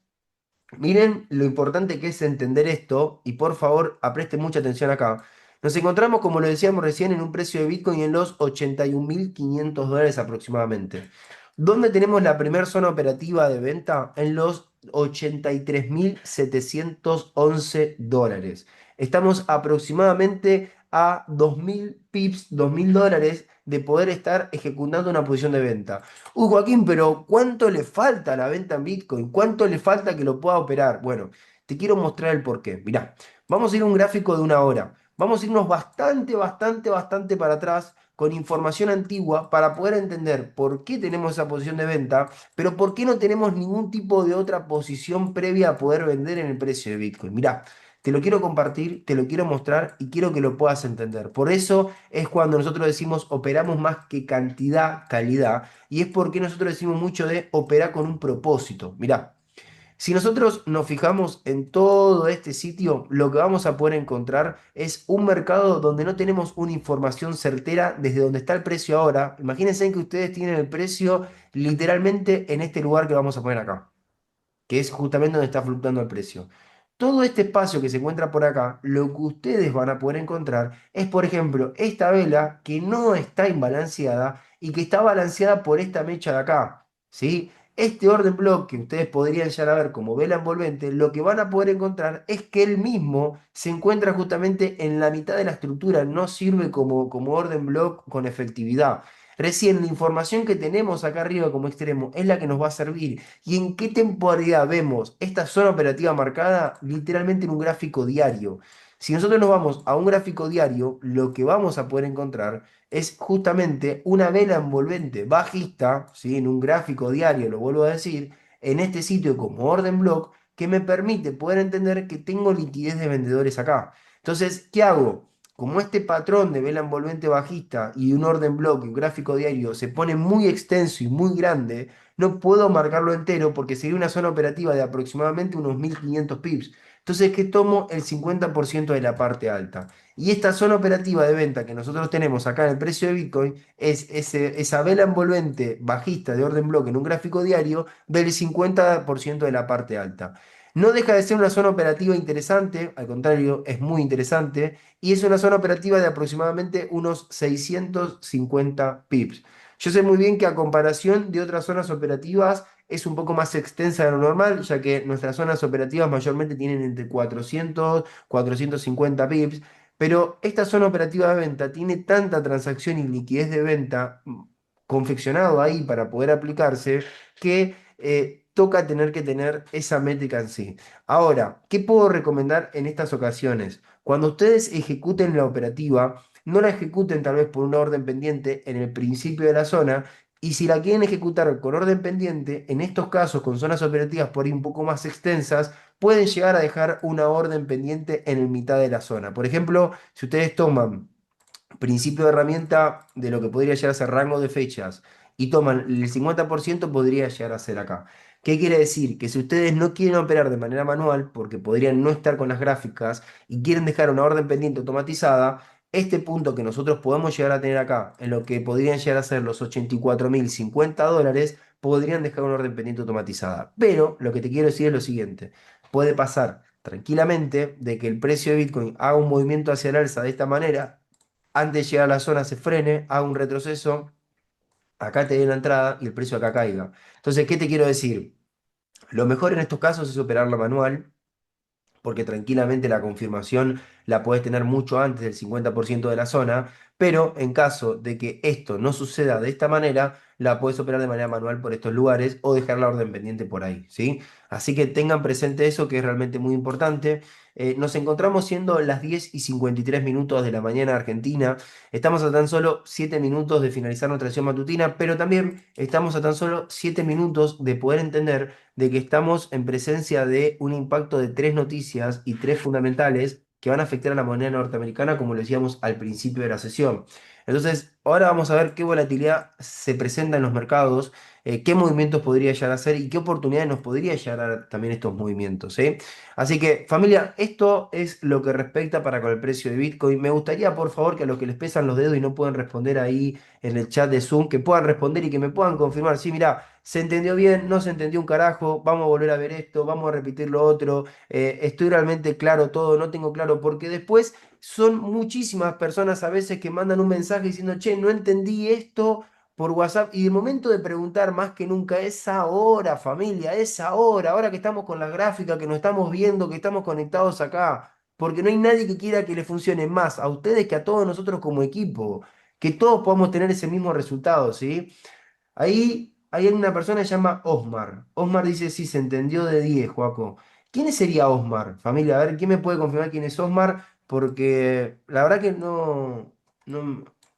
Miren lo importante que es entender esto y por favor presten mucha atención acá. Nos encontramos, como lo decíamos recién, en un precio de Bitcoin en los 81.500 dólares aproximadamente. ¿Dónde tenemos la primera zona operativa de venta? En los 83.711 dólares. Estamos aproximadamente a 2.000 pips, $2.000 de poder estar ejecutando una posición de venta. Joaquín, pero ¿cuánto le falta a la venta en Bitcoin? ¿Cuánto le falta que lo pueda operar? Bueno, te quiero mostrar el porqué. Mirá, vamos a ir a un gráfico de una hora. Vamos a irnos bastante para atrás con información antigua para poder entender por qué tenemos esa posición de venta, pero por qué no tenemos ningún tipo de otra posición previa a poder vender en el precio de Bitcoin. Mirá, te lo quiero compartir, te lo quiero mostrar y quiero que lo puedas entender. Por eso es cuando nosotros decimos operamos más que cantidad, calidad, y es porque nosotros decimos mucho de operar con un propósito. Mirá. Si nosotros nos fijamos en todo este sitio, lo que vamos a poder encontrar es un mercado donde no tenemos una información certera desde donde está el precio ahora. Imagínense que ustedes tienen el precio literalmente en este lugar que vamos a poner acá, que es justamente donde está fluctuando el precio. Todo este espacio que se encuentra por acá, lo que ustedes van a poder encontrar es, por ejemplo, esta vela que no está imbalanceada y que está balanceada por esta mecha de acá, ¿sí? Este orden block que ustedes podrían llegar a ver como vela envolvente, lo que van a poder encontrar es que él mismo se encuentra justamente en la mitad de la estructura, no sirve como orden block con efectividad. Recién la información que tenemos acá arriba como extremo es la que nos va a servir. ¿Y en qué temporalidad vemos esta zona operativa marcada? Literalmente en un gráfico diario. Si nosotros nos vamos a un gráfico diario, lo que vamos a poder encontrar es justamente una vela envolvente bajista, ¿sí? En un gráfico diario, lo vuelvo a decir, en este sitio como orden block, que me permite poder entender que tengo liquidez de vendedores acá. Entonces, ¿qué hago? Como este patrón de vela envolvente bajista y un orden block y un gráfico diario se pone muy extenso y muy grande, no puedo marcarlo entero porque sería una zona operativa de aproximadamente unos 1.500 pips. Entonces, ¿qué tomo? El 50% de la parte alta. Y esta zona operativa de venta que nosotros tenemos acá en el precio de Bitcoin es esa vela envolvente bajista de orden bloque en un gráfico diario del 50% de la parte alta. No deja de ser una zona operativa interesante, al contrario, es muy interesante, y es una zona operativa de aproximadamente unos 650 pips. Yo sé muy bien que a comparación de otras zonas operativas es un poco más extensa de lo normal, ya que nuestras zonas operativas mayormente tienen entre 400, 450 pips, pero esta zona operativa de venta tiene tanta transacción y liquidez de venta confeccionado ahí para poder aplicarse que toca tener que tener esa métrica en sí. Ahora, ¿qué puedo recomendar en estas ocasiones? Cuando ustedes ejecuten la operativa, no la ejecuten tal vez por una orden pendiente en el principio de la zona, y si la quieren ejecutar con orden pendiente, en estos casos con zonas operativas por ahí un poco más extensas, pueden llegar a dejar una orden pendiente en el mitad de la zona. Por ejemplo, si ustedes toman principio de herramienta de lo que podría llegar a ser rango de fechas y toman el 50%, podría llegar a ser acá. ¿Qué quiere decir? Que si ustedes no quieren operar de manera manual, porque podrían no estar con las gráficas y quieren dejar una orden pendiente automatizada, este punto que nosotros podemos llegar a tener acá, en lo que podrían llegar a ser los 84.050 dólares, podrían dejar una orden pendiente automatizada. Pero lo que te quiero decir es lo siguiente, puede pasar tranquilamente de que el precio de Bitcoin haga un movimiento hacia el alza de esta manera, antes de llegar a la zona se frene, haga un retroceso, acá te dé la entrada y el precio acá caiga. Entonces, ¿qué te quiero decir? Lo mejor en estos casos es operar la manual, porque tranquilamente la confirmación la puedes tener mucho antes del 50% de la zona, pero en caso de que esto no suceda de esta manera, la puedes operar de manera manual por estos lugares o dejar la orden pendiente por ahí, ¿sí? Así que tengan presente eso, que es realmente muy importante. Nos encontramos siendo las 10:53 de la mañana Argentina. Estamos a tan solo 7 minutos de finalizar nuestra sesión matutina, pero también estamos a tan solo 7 minutos de poder entender de que estamos en presencia de un impacto de tres noticias y tres fundamentales que van a afectar a la moneda norteamericana, como lo decíamos al principio de la sesión. Entonces, ahora vamos a ver qué volatilidad se presenta en los mercados, qué movimientos podría llegar a hacer y qué oportunidades nos podría llegar a dar también estos movimientos, ¿sí? Así que, familia, esto es lo que respecta para con el precio de Bitcoin. Me gustaría, por favor, que a los que les pesan los dedos y no pueden responder ahí en el chat de Zoom, que puedan responder y que me puedan confirmar. Sí, mira, se entendió bien, no se entendió un carajo, vamos a volver a ver esto, vamos a repetir lo otro, estoy realmente claro todo, no tengo claro, porque después son muchísimas personas a veces que mandan un mensaje diciendo, che, no entendí esto por WhatsApp, y el momento de preguntar más que nunca es ahora, familia, es ahora que estamos con la gráfica, que nos estamos viendo, que estamos conectados acá. porque no hay nadie que quiera que le funcione más a ustedes que a todos nosotros como equipo, que todos podamos tener ese mismo resultado, ¿sí? Ahí hay una persona que se llama Osmar. Osmar dice, sí, se entendió de 10, Joaco. ¿Quién sería Osmar? Familia, a ver, ¿quién me puede confirmar quién es Osmar? Porque la verdad que no...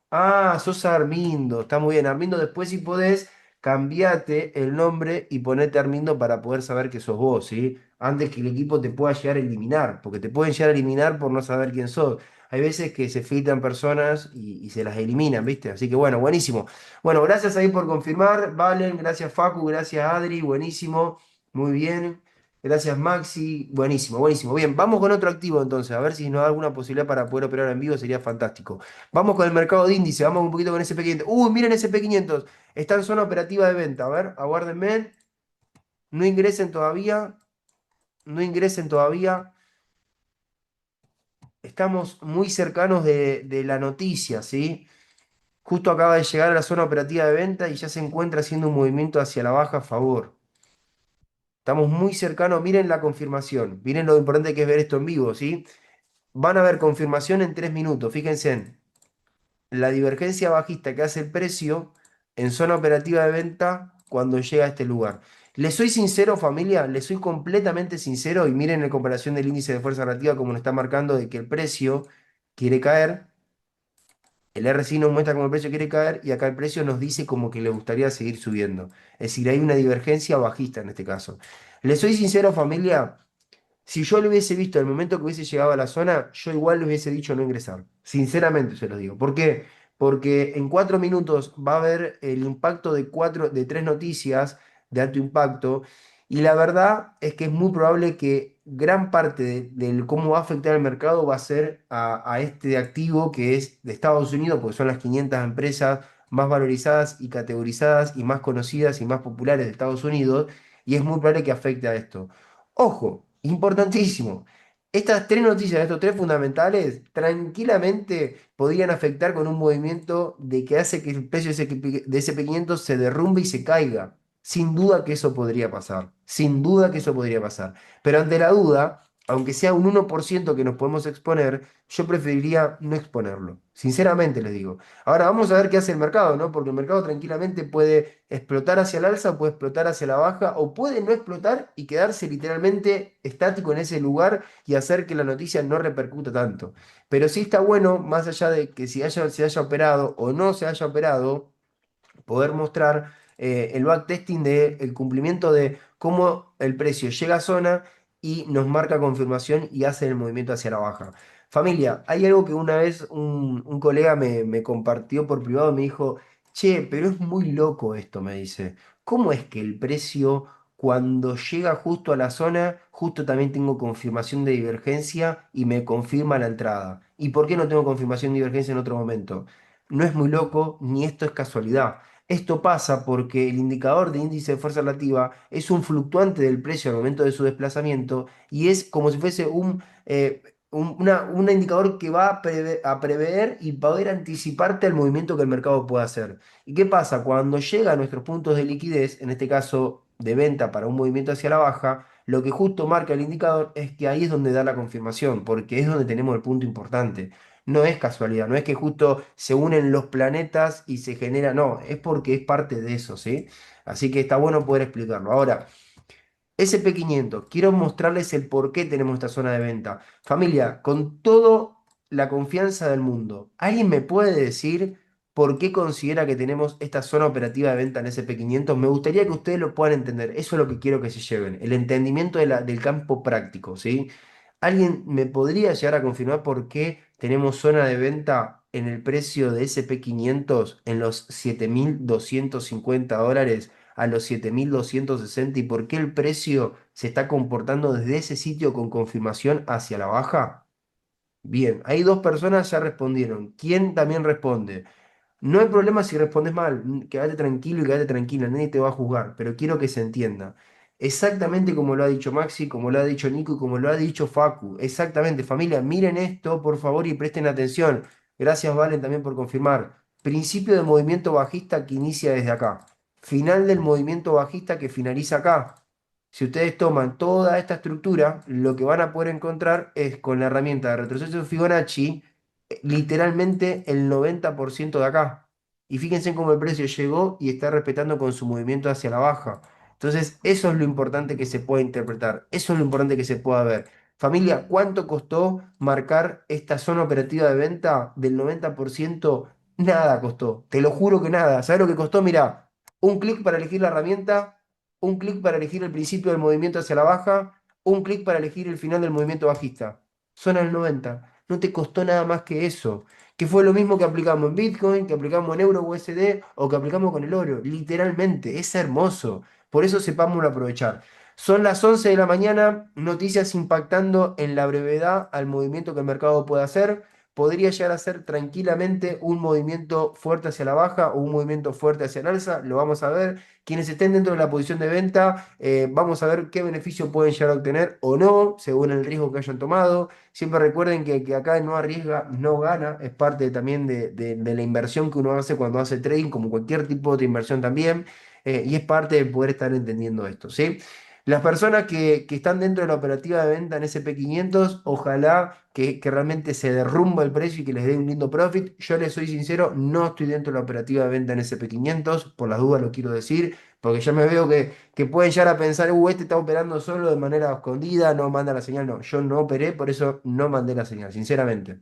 Ah, sos Armindo. Está muy bien. Armindo, después si podés, cambiate el nombre y ponete Armindo para poder saber que sos vos, ¿sí? Antes que el equipo te pueda llegar a eliminar, porque te pueden llegar a eliminar por no saber quién sos. Hay veces que se filtran personas y se las eliminan, ¿viste? Así que bueno, buenísimo. Bueno, gracias ahí por confirmar, Valen, gracias Facu, gracias Adri, buenísimo, muy bien, gracias Maxi, buenísimo, buenísimo. Bien, vamos con otro activo entonces, a ver si nos da alguna posibilidad para poder operar en vivo, sería fantástico. Vamos con el mercado de índice, vamos un poquito con SP500. Miren SP500, está en zona operativa de venta, a ver, aguárdenme, no ingresen todavía, no ingresen todavía. Estamos muy cercanos de la noticia, ¿sí? Justo acaba de llegar a la zona operativa de venta y ya se encuentra haciendo un movimiento hacia la baja a favor. Estamos muy cercanos, miren la confirmación, miren lo importante que es ver esto en vivo, ¿sí? Van a ver confirmación en 3 minutos, fíjense en la divergencia bajista que hace el precio en zona operativa de venta cuando llega a este lugar. Les soy sincero, familia, les soy completamente sincero y miren en comparación del índice de fuerza relativa como nos está marcando de que el precio quiere caer. El RSI nos muestra cómo el precio quiere caer y acá el precio nos dice como que le gustaría seguir subiendo. Es decir, hay una divergencia bajista en este caso. Les soy sincero, familia, si yo lo hubiese visto al momento que hubiese llegado a la zona, yo igual le hubiese dicho no ingresar. Sinceramente se los digo. ¿Por qué? Porque en 4 minutos va a haber el impacto de 3 noticias de alto impacto. Y la verdad es que es muy probable que gran parte del cómo va a afectar el mercado va a ser a este activo que es de Estados Unidos, porque son las 500 empresas más valorizadas y categorizadas y más conocidas y más populares de Estados Unidos. Y es muy probable que afecte a esto. Ojo, importantísimo. Estas 3 noticias, estos 3 fundamentales, tranquilamente podrían afectar con un movimiento de que hace que el precio de ese P500 se derrumbe y se caiga. Sin duda que eso podría pasar. Sin duda que eso podría pasar. Pero ante la duda, aunque sea un 1% que nos podemos exponer, yo preferiría no exponerlo. Sinceramente les digo. Ahora vamos a ver qué hace el mercado, ¿no? Porque el mercado tranquilamente puede explotar hacia el alza, puede explotar hacia la baja, o puede no explotar y quedarse literalmente estático en ese lugar y hacer que la noticia no repercuta tanto. Pero sí está bueno, más allá de que si se haya operado o no se haya operado, poder mostrar el backtesting del cumplimiento de cómo el precio llega a zona y nos marca confirmación y hace el movimiento hacia la baja. Familia, hay algo que una vez un colega me compartió por privado, me dijo, che, pero es muy loco esto, me dice. ¿Cómo es que el precio cuando llega justo a la zona, justo también tengo confirmación de divergencia y me confirma la entrada? ¿Y por qué no tengo confirmación de divergencia en otro momento? No es muy loco, ni esto es casualidad. Esto pasa porque el indicador de índice de fuerza relativa es un fluctuante del precio al momento de su desplazamiento y es como si fuese un indicador que va a prever y poder anticiparte al movimiento que el mercado pueda hacer. ¿Y qué pasa? Cuando llega a nuestros puntos de liquidez, en este caso de venta para un movimiento hacia la baja, lo que justo marca el indicador es que ahí es donde da la confirmación, porque es donde tenemos el punto importante. No es casualidad, no es que justo se unen los planetas y se genera, no, es porque es parte de eso, ¿sí? Así que está bueno poder explicarlo. Ahora, SP500, quiero mostrarles el por qué tenemos esta zona de venta. Familia, con toda la confianza del mundo, ¿alguien me puede decir por qué considera que tenemos esta zona operativa de venta en SP500? Me gustaría que ustedes lo puedan entender. Eso es lo que quiero que se lleven, el entendimiento del campo práctico, ¿sí? ¿Alguien me podría llegar a confirmar por qué tenemos zona de venta en el precio de SP500 en los 7.250 dólares a los 7.260 y por qué el precio se está comportando desde ese sitio con confirmación hacia la baja? Bien, hay 2 personas ya respondieron. ¿Quién también responde? No hay problema si respondes mal, quédate tranquilo y quédate tranquila, nadie te va a juzgar, pero quiero que se entienda. Exactamente como lo ha dicho Maxi, como lo ha dicho Nico y como lo ha dicho Facu. Exactamente, familia, miren esto por favor y presten atención. Gracias, Valen, también por confirmar. Principio de movimiento bajista que inicia desde acá. Final del movimiento bajista que finaliza acá. Si ustedes toman toda esta estructura, lo que van a poder encontrar es con la herramienta de retroceso de Fibonacci, literalmente el 90% de acá. Y fíjense cómo el precio llegó y está respetando con su movimiento hacia la baja. Entonces, eso es lo importante que se pueda interpretar. Eso es lo importante que se pueda ver. Familia, ¿cuánto costó marcar esta zona operativa de venta del 90%? Nada costó. Te lo juro que nada. ¿Sabes lo que costó? Mirá, un clic para elegir la herramienta, un clic para elegir el principio del movimiento hacia la baja, un clic para elegir el final del movimiento bajista. Zona del 90. No te costó nada más que eso. Que fue lo mismo que aplicamos en Bitcoin, que aplicamos en Euro USD o que aplicamos con el oro. Literalmente, es hermoso. Por eso sepámoslo aprovechar. Son las 11 de la mañana, noticias impactando en la brevedad al movimiento que el mercado puede hacer. Podría llegar a ser tranquilamente un movimiento fuerte hacia la baja o un movimiento fuerte hacia el alza. Lo vamos a ver. Quienes estén dentro de la posición de venta, vamos a ver qué beneficio pueden llegar a obtener o no, según el riesgo que hayan tomado. Siempre recuerden que acá no arriesga, no gana, es parte también de la inversión que uno hace cuando hace trading, como cualquier tipo de otra inversión también, y es parte de poder estar entendiendo esto, ¿sí? Las personas que están dentro de la operativa de venta en SP500, ojalá que realmente se derrumba el precio y que les dé un lindo profit. Yo les soy sincero, no estoy dentro de la operativa de venta en SP500, por las dudas lo quiero decir, porque ya me veo que pueden llegar a pensar, este está operando solo de manera escondida, no manda la señal. No, yo no operé, por eso no mandé la señal, sinceramente.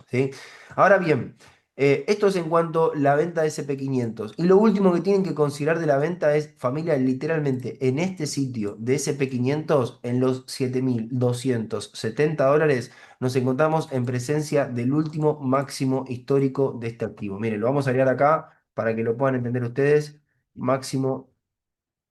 ¿Sí? Ahora bien, esto es en cuanto a la venta de SP500. Y lo último que tienen que considerar de la venta es, familia, literalmente en este sitio de SP500, en los 7.270 dólares, nos encontramos en presencia del último máximo histórico de este activo. Miren, lo vamos a agregar acá para que lo puedan entender ustedes. Máximo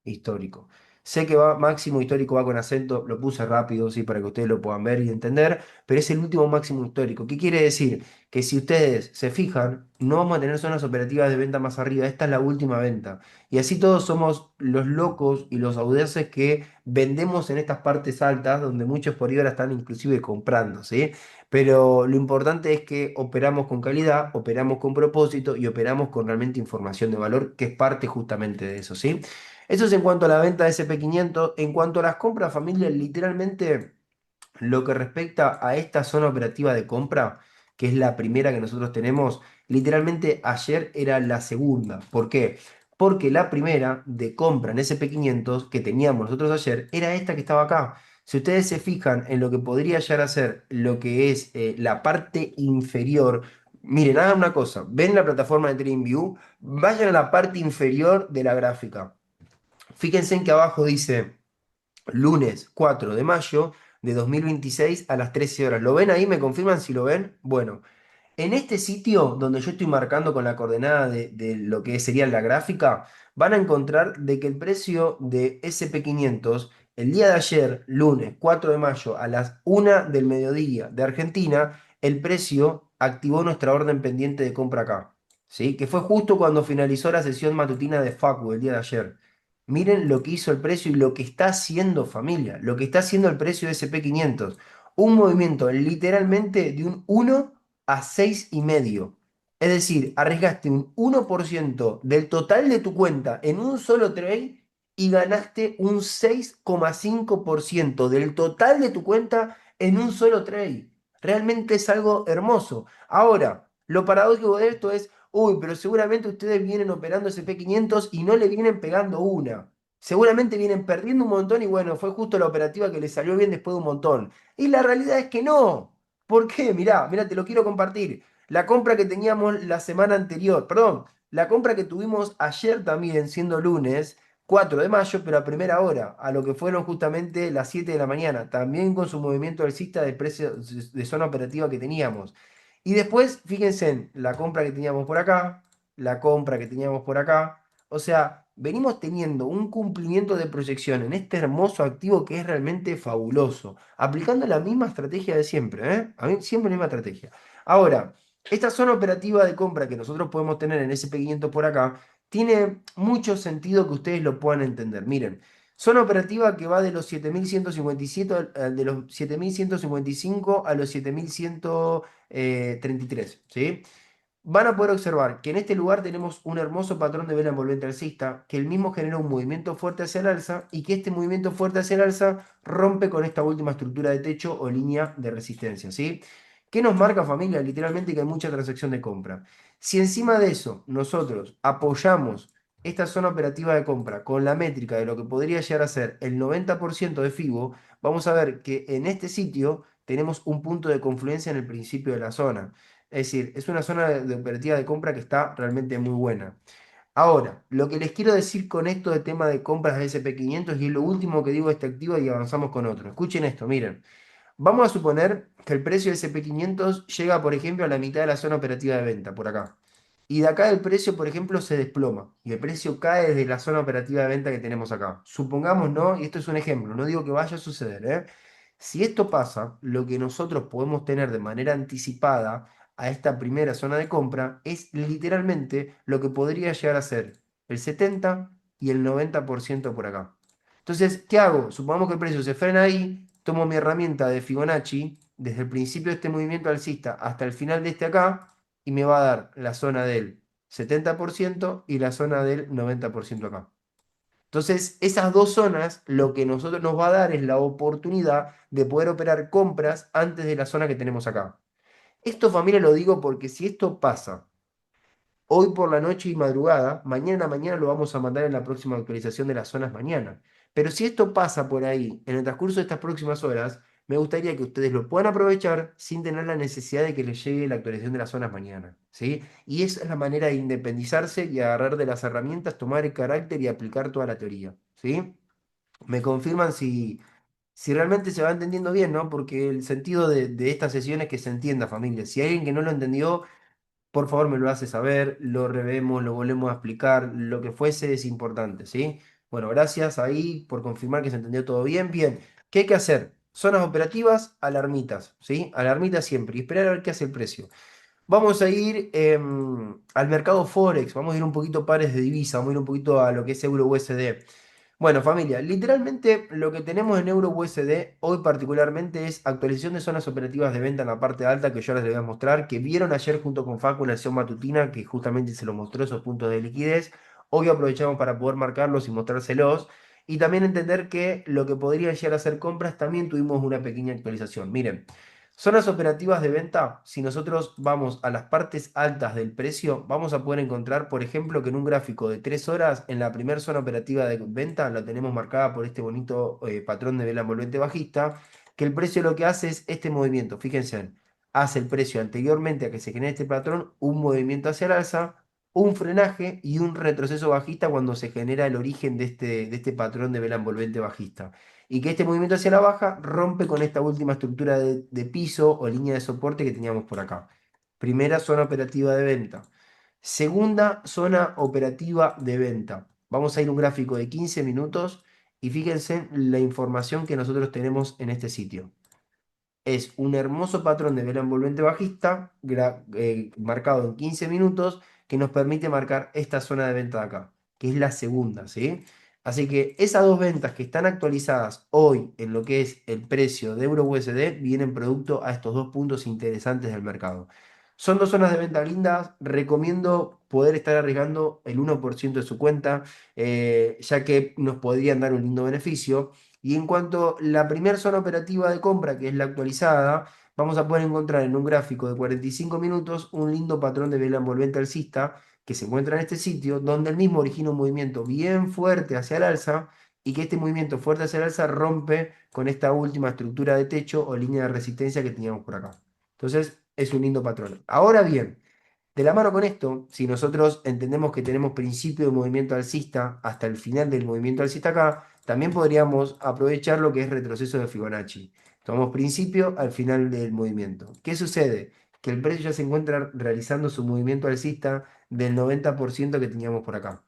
histórico. Sé que va máximo histórico, va con acento, lo puse rápido, sí, para que ustedes lo puedan ver y entender, pero es el último máximo histórico. ¿Qué quiere decir? Que si ustedes se fijan, no vamos a tener zonas operativas de venta más arriba, esta es la última venta. Y así todos somos los locos y los audaces que vendemos en estas partes altas, donde muchos por ahí ahora están inclusive comprando, ¿sí? Pero lo importante es que operamos con calidad, operamos con propósito y operamos con realmente información de valor, que es parte justamente de eso, ¿sí? Eso es en cuanto a la venta de SP500. En cuanto a las compras, familia, literalmente lo que respecta a esta zona operativa de compra, que es la primera que nosotros tenemos, literalmente ayer era la segunda. ¿Por qué? Porque la primera de compra en SP500 que teníamos nosotros ayer era esta que estaba acá. Si ustedes se fijan en lo que podría llegar a ser lo que es la parte inferior, miren, hagan una cosa, ven la plataforma de TradingView, vayan a la parte inferior de la gráfica. Fíjense en que abajo dice lunes 4 de mayo de 2026 a las 13 horas. ¿Lo ven ahí? ¿Me confirman si lo ven? Bueno, en este sitio donde yo estoy marcando con la coordenada de lo que sería la gráfica, van a encontrar de que el precio de SP500 el día de ayer, lunes 4 de mayo a las 1 del mediodía de Argentina, el precio activó nuestra orden pendiente de compra acá. ¿Sí? Que fue justo cuando finalizó la sesión matutina de Facu el día de ayer. Miren lo que hizo el precio y lo que está haciendo familia, lo que está haciendo el precio de SP500. Un movimiento literalmente de un 1 a 6,5. Es decir, arriesgaste un 1% del total de tu cuenta en un solo trade y ganaste un 6,5% del total de tu cuenta en un solo trade. Realmente es algo hermoso. Ahora, lo paradójico de esto es, uy, pero seguramente ustedes vienen operando SP500 y no le vienen pegando una. Seguramente vienen perdiendo un montón y bueno, fue justo la operativa que les salió bien después de un montón. Y la realidad es que no. ¿Por qué? Mirá, mirá, te lo quiero compartir. La compra que teníamos la semana anterior, perdón, la compra que tuvimos ayer también, siendo lunes 4 de mayo, pero a primera hora, a lo que fueron justamente las 7 de la mañana, también con su movimiento alcista de precio de zona operativa que teníamos. Y después, fíjense en la compra que teníamos por acá, la compra que teníamos por acá. O sea, venimos teniendo un cumplimiento de proyección en este hermoso activo que es realmente fabuloso, aplicando la misma estrategia de siempre, ¿eh? A mí siempre la misma estrategia. Ahora, esta zona operativa de compra que nosotros podemos tener en SP500 por acá, tiene mucho sentido que ustedes lo puedan entender. Miren, zona operativa que va de los 7.157, de los 7.155 a los 7.133, ¿sí? van a poder observar que en este lugar tenemos un hermoso patrón de vela envolvente alcista, que el mismo genera un movimiento fuerte hacia el alza y que este movimiento fuerte hacia el alza rompe con esta última estructura de techo o línea de resistencia, ¿sí? ¿Qué nos marca, familia? Literalmente que hay mucha transacción de compra. Si encima de eso nosotros apoyamos esta zona operativa de compra con la métrica de lo que podría llegar a ser el 90% de FIBO, vamos a ver que en este sitio tenemos un punto de confluencia en el principio de la zona. Es decir, es una zona de operativa de compra que está realmente muy buena. Ahora, lo que les quiero decir con esto de tema de compras de SP500 y es lo último que digo de este activo y avanzamos con otro. Escuchen esto, miren. Vamos a suponer que el precio de SP500 llega, por ejemplo, a la mitad de la zona operativa de venta, por acá. Y de acá el precio, por ejemplo, se desploma. Y el precio cae desde la zona operativa de venta que tenemos acá. Supongamos, ¿no? Y esto es un ejemplo, no digo que vaya a suceder, ¿eh? Si esto pasa, lo que nosotros podemos tener de manera anticipada a esta primera zona de compra es literalmente lo que podría llegar a ser el 70 y el 90% por acá. Entonces, ¿qué hago? Supongamos que el precio se frena ahí, tomo mi herramienta de Fibonacci, desde el principio de este movimiento alcista hasta el final de este acá, y me va a dar la zona del 70% y la zona del 90% acá. Entonces, esas dos zonas, lo que nosotros nos va a dar es la oportunidad de poder operar compras antes de la zona que tenemos acá. Esto, familia, lo digo porque si esto pasa hoy por la noche y madrugada, mañana lo vamos a mandar en la próxima actualización de las zonas mañana. Pero si esto pasa por ahí en el transcurso de estas próximas horas, me gustaría que ustedes lo puedan aprovechar sin tener la necesidad de que les llegue la actualización de las zonas mañana, ¿sí? Y esa es la manera de independizarse y agarrar de las herramientas, tomar el carácter y aplicar toda la teoría, ¿sí? Me confirman si realmente se va entendiendo bien, ¿no? Porque el sentido de esta sesión es que se entienda, familia. Si hay alguien que no lo entendió, por favor me lo hace saber, lo revemos, lo volvemos a explicar, lo que fuese es importante, ¿sí? Bueno, gracias ahí por confirmar que se entendió todo bien. Bien, ¿qué hay que hacer? Zonas operativas, alarmitas, ¿sí? Alarmitas siempre y esperar a ver qué hace el precio. Vamos a ir al mercado Forex, vamos a ir un poquito pares de divisa, vamos a ir un poquito a lo que es euro USD. Bueno, familia, literalmente lo que tenemos en Euro USD hoy particularmente es actualización de zonas operativas de venta en la parte alta que yo les voy a mostrar, que vieron ayer junto con Facu una acción matutina que justamente se lo mostró esos puntos de liquidez. Hoy aprovechamos para poder marcarlos y mostrárselos. Y también entender que lo que podrían llegar a ser compras también tuvimos una pequeña actualización. Miren. Zonas operativas de venta, si nosotros vamos a las partes altas del precio, vamos a poder encontrar, por ejemplo, que en un gráfico de 3 horas, en la primera zona operativa de venta, la tenemos marcada por este bonito patrón de vela envolvente bajista, que el precio lo que hace es este movimiento. Fíjense, hace el precio anteriormente a que se genere este patrón, un movimiento hacia el alza, un frenaje y un retroceso bajista cuando se genera el origen de este patrón de vela envolvente bajista y que este movimiento hacia la baja rompe con esta última estructura de piso o línea de soporte que teníamos por acá. Primera zona operativa de venta. Segunda zona operativa de venta. Vamos a ir a un gráfico de 15 minutos y fíjense la información que nosotros tenemos en este sitio. Es un hermoso patrón de vela envolvente bajista marcado en 15 minutos que nos permite marcar esta zona de venta de acá, que es la segunda, ¿sí? Así que esas dos ventas que están actualizadas hoy en lo que es el precio de Euro USD vienen producto a estos dos puntos interesantes del mercado. Son dos zonas de venta lindas, recomiendo poder estar arriesgando el 1% de su cuenta, ya que nos podrían dar un lindo beneficio. Y en cuanto a la primera zona operativa de compra, que es la actualizada, vamos a poder encontrar en un gráfico de 45 minutos un lindo patrón de vela envolvente alcista que se encuentra en este sitio, donde el mismo origina un movimiento bien fuerte hacia el alza y que este movimiento fuerte hacia el alza rompe con esta última estructura de techo o línea de resistencia que teníamos por acá. Entonces, es un lindo patrón. Ahora bien, de la mano con esto, si nosotros entendemos que tenemos principio de movimiento alcista hasta el final del movimiento alcista acá, también podríamos aprovechar lo que es retroceso de Fibonacci. Tomamos principio al final del movimiento. ¿Qué sucede? Que el precio ya se encuentra realizando su movimiento alcista del 90% que teníamos por acá.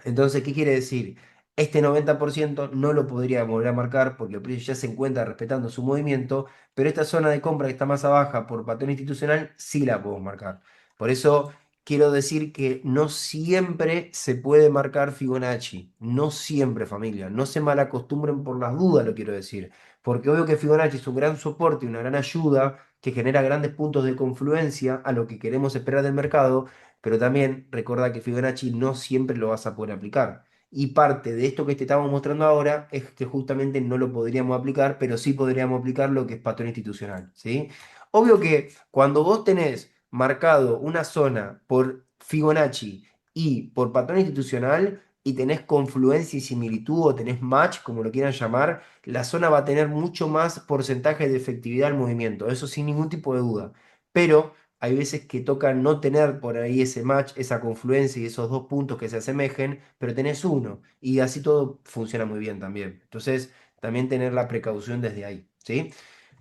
Entonces, ¿qué quiere decir? Este 90% no lo podría volver a marcar porque el precio ya se encuentra respetando su movimiento, pero esta zona de compra que está más abajo por patrón institucional sí la podemos marcar. Por eso quiero decir que no siempre se puede marcar Fibonacci, no siempre, familia, no se malacostumbren por las dudas, lo quiero decir, porque obvio que Fibonacci es un gran soporte y una gran ayuda que genera grandes puntos de confluencia a lo que queremos esperar del mercado, pero también recuerda que Fibonacci no siempre lo vas a poder aplicar. Y parte de esto que te estamos mostrando ahora es que justamente no lo podríamos aplicar, pero sí podríamos aplicar lo que es patrón institucional, ¿sí? Obvio que cuando vos tenés marcado una zona por Fibonacci y por patrón institucional y tenés confluencia y similitud o tenés match, como lo quieran llamar, la zona va a tener mucho más porcentaje de efectividad al movimiento, eso sin ningún tipo de duda. Pero hay veces que toca no tener por ahí ese match, esa confluencia y esos dos puntos que se asemejen, pero tenés uno y así todo funciona muy bien también. Entonces, también tener la precaución desde ahí, ¿sí?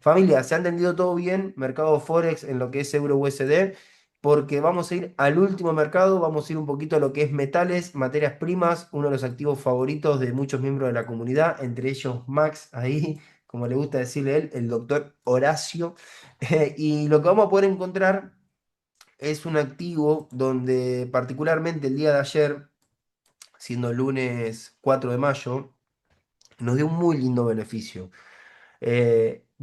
Familia, ¿se ha entendido todo bien? Mercado Forex en lo que es euro USD, porque vamos a ir al último mercado, vamos a ir un poquito a lo que es metales, materias primas, uno de los activos favoritos de muchos miembros de la comunidad, entre ellos Max, ahí, como le gusta decirle él, el doctor Horacio. Y lo que vamos a poder encontrar es un activo donde particularmente el día de ayer, siendo lunes 4 de mayo, nos dio un muy lindo beneficio.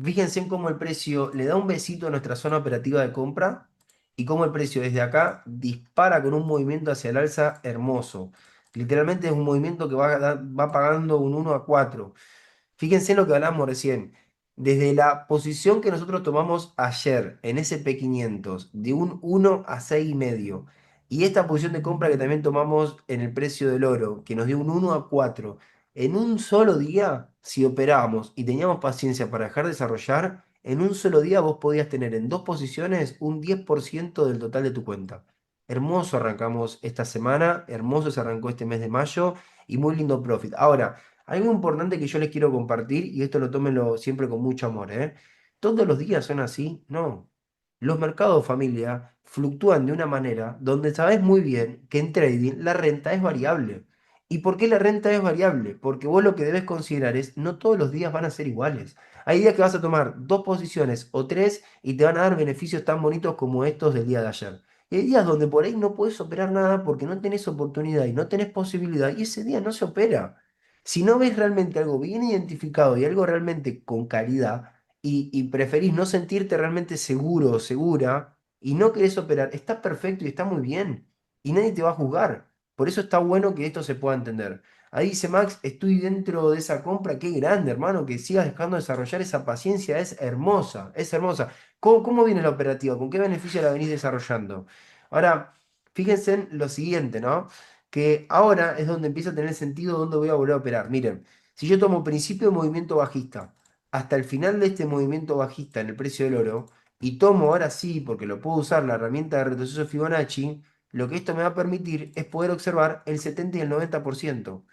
Fíjense en cómo el precio le da un besito a nuestra zona operativa de compra y cómo el precio desde acá dispara con un movimiento hacia el alza hermoso. Literalmente es un movimiento que va pagando un 1 a 4. Fíjense en lo que hablamos recién. Desde la posición que nosotros tomamos ayer en SP500 de un 1 a 6,5 y esta posición de compra que también tomamos en el precio del oro, que nos dio un 1 a 4 en un solo día, si operábamos y teníamos paciencia para dejar desarrollar, en un solo día vos podías tener en dos posiciones un 10% del total de tu cuenta. Hermoso arrancamos esta semana, hermoso se arrancó este mes de mayo y muy lindo profit. Ahora, algo importante que yo les quiero compartir, y esto lo tómenlo siempre con mucho amor, ¿eh? ¿Todos los días son así? No. Los mercados, familia, fluctúan de una manera donde sabes muy bien que en trading la renta es variable. ¿Y por qué la renta es variable? Porque vos lo que debes considerar es, no todos los días van a ser iguales. Hay días que vas a tomar dos posiciones o tres y te van a dar beneficios tan bonitos como estos del día de ayer. Y hay días donde por ahí no puedes operar nada porque no tenés oportunidad y no tenés posibilidad y ese día no se opera. Si no ves realmente algo bien identificado y algo realmente con calidad y preferís no sentirte realmente seguro o segura y no querés operar, está perfecto y está muy bien y nadie te va a juzgar. Por eso está bueno que esto se pueda entender. Ahí dice Max, estoy dentro de esa compra, qué grande, hermano, que sigas dejando desarrollar esa paciencia, es hermosa, es hermosa. ¿Cómo viene la operativa? ¿Con qué beneficio la venís desarrollando? Ahora, fíjense en lo siguiente, ¿no? Que ahora es donde empieza a tener sentido dónde voy a volver a operar. Miren, si yo tomo principio de movimiento bajista hasta el final de este movimiento bajista en el precio del oro y tomo ahora sí, porque lo puedo usar la herramienta de retroceso Fibonacci, lo que esto me va a permitir es poder observar el 70 y el 90%.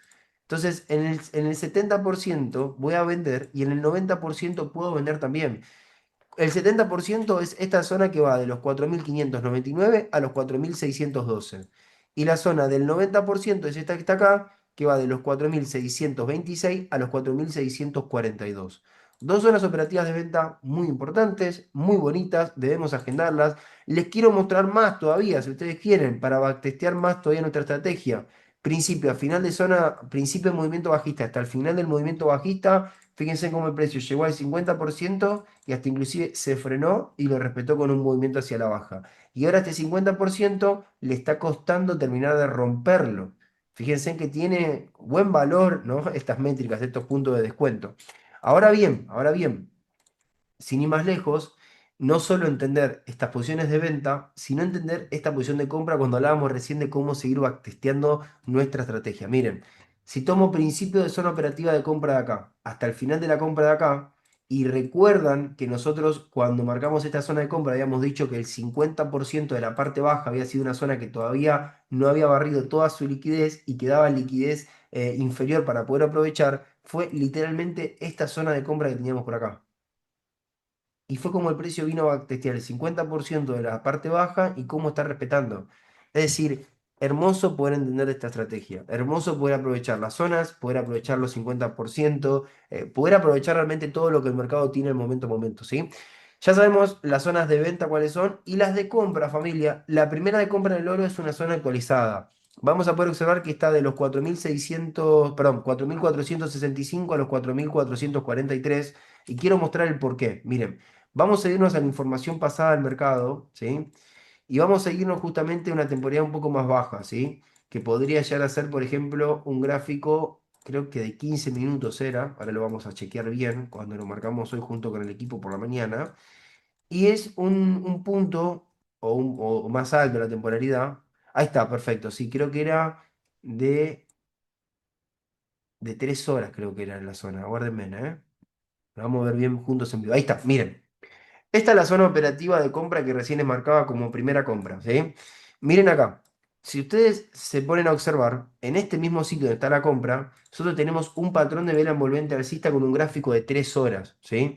Entonces, en el 70% voy a vender y en el 90% puedo vender también. El 70% es esta zona que va de los 4.599 a los 4.612. Y la zona del 90% es esta que está acá, que va de los 4.626 a los 4.642. Dos zonas operativas de venta muy importantes, muy bonitas, debemos agendarlas. Les quiero mostrar más todavía, si ustedes quieren, para backtestear más todavía nuestra estrategia. Principio a final de zona, principio de movimiento bajista hasta el final del movimiento bajista. Fíjense cómo el precio llegó al 50% y hasta inclusive se frenó y lo respetó con un movimiento hacia la baja. Y ahora este 50% le está costando terminar de romperlo. Fíjense que tiene buen valor, ¿no? Estas métricas, estos puntos de descuento. Ahora bien, sin ir más lejos, no solo entender estas posiciones de venta, sino entender esta posición de compra cuando hablábamos recién de cómo seguir backtesteando nuestra estrategia. Miren, si tomo principio de zona operativa de compra de acá hasta el final de la compra de acá, y recuerdan que nosotros cuando marcamos esta zona de compra habíamos dicho que el 50% de la parte baja había sido una zona que todavía no había barrido toda su liquidez y quedaba liquidez inferior para poder aprovechar, fue literalmente esta zona de compra que teníamos por acá. Y fue como el precio vino a testear el 50% de la parte baja y cómo está respetando. Es decir, hermoso poder entender esta estrategia, hermoso poder aprovechar las zonas, poder aprovechar los 50%, poder aprovechar realmente todo lo que el mercado tiene en momento a momento, ¿sí? Ya sabemos las zonas de venta cuáles son y las de compra, familia. La primera de compra en el oro es una zona actualizada. Vamos a poder observar que está de los 4.600, perdón, 4.465 a los 4.443 y quiero mostrar el por qué. Miren. Vamos a irnos a la información pasada del mercado, ¿sí? Y vamos a irnos justamente a una temporalidad un poco más baja, ¿sí? Que podría llegar a ser, por ejemplo, un gráfico, creo que de 15 minutos era, ahora lo vamos a chequear bien cuando lo marcamos hoy junto con el equipo por la mañana, y es un punto o más alto la temporalidad. Ahí está, perfecto, sí, creo que era de, de 3 horas, creo que era en la zona, guárdenme, ¿eh? Lo vamos a ver bien juntos en vivo. Ahí está, miren. Esta es la zona operativa de compra que recién les marcaba como primera compra, ¿sí? Miren acá, si ustedes se ponen a observar, en este mismo sitio donde está la compra, nosotros tenemos un patrón de vela envolvente alcista con un gráfico de 3 horas, ¿sí?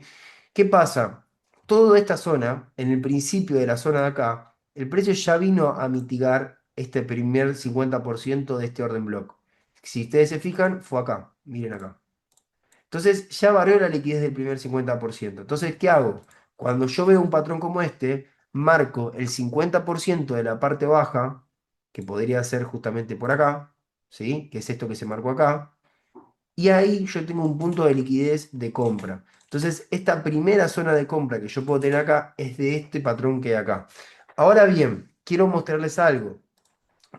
¿Qué pasa? Toda esta zona, en el principio de la zona de acá, el precio ya vino a mitigar este primer 50% de este orden block. Si ustedes se fijan, fue acá, miren acá. Entonces ya barrió la liquidez del primer 50%. Entonces, ¿qué hago? Cuando yo veo un patrón como este, marco el 50% de la parte baja, que podría ser justamente por acá, ¿sí? Que es esto que se marcó acá. Y ahí yo tengo un punto de liquidez de compra. Entonces, esta primera zona de compra que yo puedo tener acá es de este patrón que hay acá. Ahora bien, quiero mostrarles algo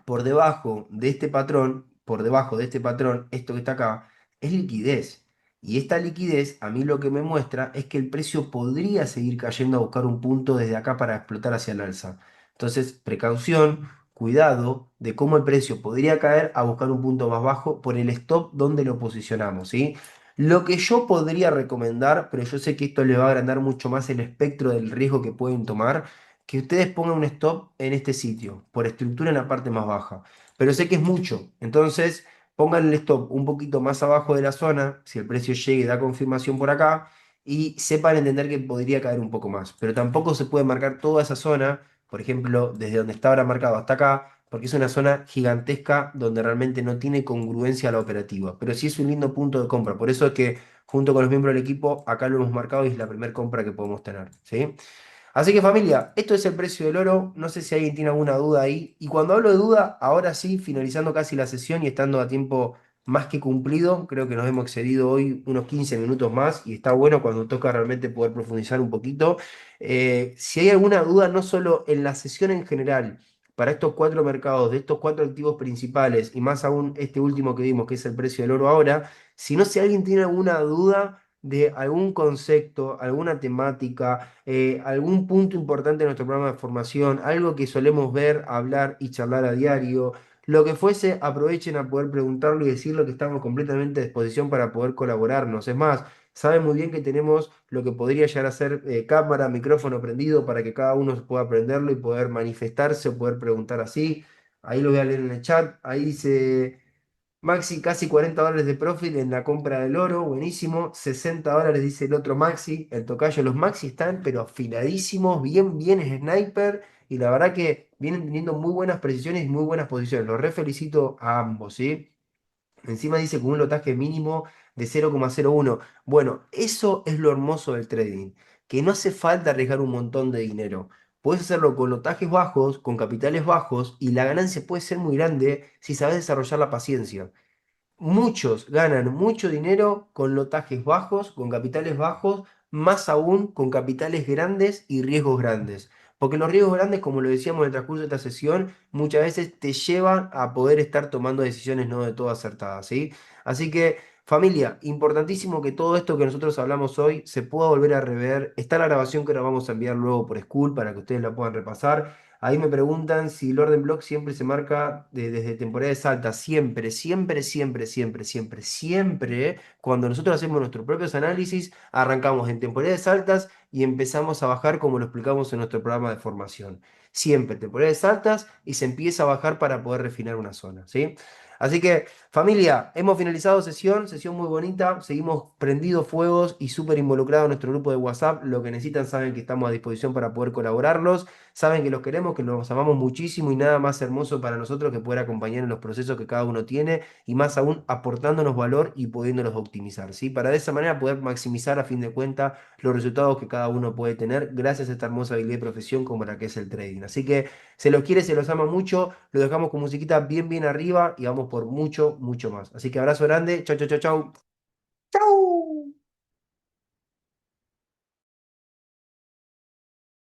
por debajo de este patrón, por debajo de este patrón, esto que está acá, es liquidez. Y esta liquidez a mí lo que me muestra es que el precio podría seguir cayendo a buscar un punto desde acá para explotar hacia el alza. Entonces, precaución, cuidado de cómo el precio podría caer a buscar un punto más bajo por el stop donde lo posicionamos, ¿sí? Lo que yo podría recomendar, pero yo sé que esto le va a agrandar mucho más el espectro del riesgo que pueden tomar, que ustedes pongan un stop en este sitio, por estructura en la parte más baja. Pero sé que es mucho, entonces pongan el stop un poquito más abajo de la zona, si el precio llega y da confirmación por acá, y sepan entender que podría caer un poco más. Pero tampoco se puede marcar toda esa zona, por ejemplo, desde donde está ahora marcado hasta acá, porque es una zona gigantesca donde realmente no tiene congruencia la operativa. Pero sí es un lindo punto de compra. Por eso es que junto con los miembros del equipo, acá lo hemos marcado y es la primera compra que podemos tener, ¿sí? Así que familia, esto es el precio del oro. No sé si alguien tiene alguna duda ahí. Y cuando hablo de duda, ahora sí, finalizando casi la sesión y estando a tiempo más que cumplido, creo que nos hemos excedido hoy unos 15 minutos más y está bueno cuando toca realmente poder profundizar un poquito. Si hay alguna duda, no solo en la sesión en general, para estos cuatro mercados, de estos cuatro activos principales y más aún este último que vimos, que es el precio del oro ahora, sino si alguien tiene alguna duda de algún concepto, alguna temática, algún punto importante de nuestro programa de formación, algo que solemos ver, hablar y charlar a diario, lo que fuese, aprovechen a poder preguntarlo y decirlo que estamos completamente a disposición para poder colaborarnos. Es más, saben muy bien que tenemos lo que podría llegar a ser cámara, micrófono prendido para que cada uno pueda aprenderlo y poder manifestarse o poder preguntar así. Ahí lo voy a leer en el chat. Ahí dice... Maxi, casi $40 de profit en la compra del oro, buenísimo. $60 dice el otro Maxi, el tocayo. Los Maxi están pero afiladísimos, bien, bien sniper. Y la verdad que vienen teniendo muy buenas precisiones y muy buenas posiciones. Los re felicito a ambos, ¿sí? Encima dice con un lotaje mínimo de 0,01. Bueno, eso es lo hermoso del trading, que no hace falta arriesgar un montón de dinero. Puedes hacerlo con lotajes bajos, con capitales bajos, y la ganancia puede ser muy grande si sabes desarrollar la paciencia. Muchos ganan mucho dinero con lotajes bajos, con capitales bajos, más aún con capitales grandes y riesgos grandes. Porque los riesgos grandes, como lo decíamos en el transcurso de esta sesión, muchas veces te llevan a poder estar tomando decisiones no de todo acertadas, ¿sí? Así que, familia, importantísimo que todo esto que nosotros hablamos hoy se pueda volver a rever. Está la grabación que la vamos a enviar luego por School para que ustedes la puedan repasar. Ahí me preguntan si el orden block siempre se marca desde temporadas altas. Siempre, siempre, siempre, siempre, siempre, siempre. Cuando nosotros hacemos nuestros propios análisis, arrancamos en temporadas altas y empezamos a bajar como lo explicamos en nuestro programa de formación. Siempre temporadas altas y se empieza a bajar para poder refinar una zona, ¿sí? Así que, familia, hemos finalizado sesión muy bonita. Seguimos prendidos fuegos y súper involucrados en nuestro grupo de WhatsApp. Lo que necesitan saben que estamos a disposición para poder colaborarlos. Saben que los queremos, que los amamos muchísimo y nada más hermoso para nosotros que poder acompañar en los procesos que cada uno tiene y más aún aportándonos valor y pudiéndolos optimizar, ¿sí? Para de esa manera poder maximizar a fin de cuentas los resultados que cada uno puede tener gracias a esta hermosa habilidad y profesión como la que es el trading. Así que se los quiere, se los ama mucho, lo dejamos con musiquita bien, bien arriba y vamos por mucho, mucho más. Así que abrazo grande, chau, chau, chau, chau.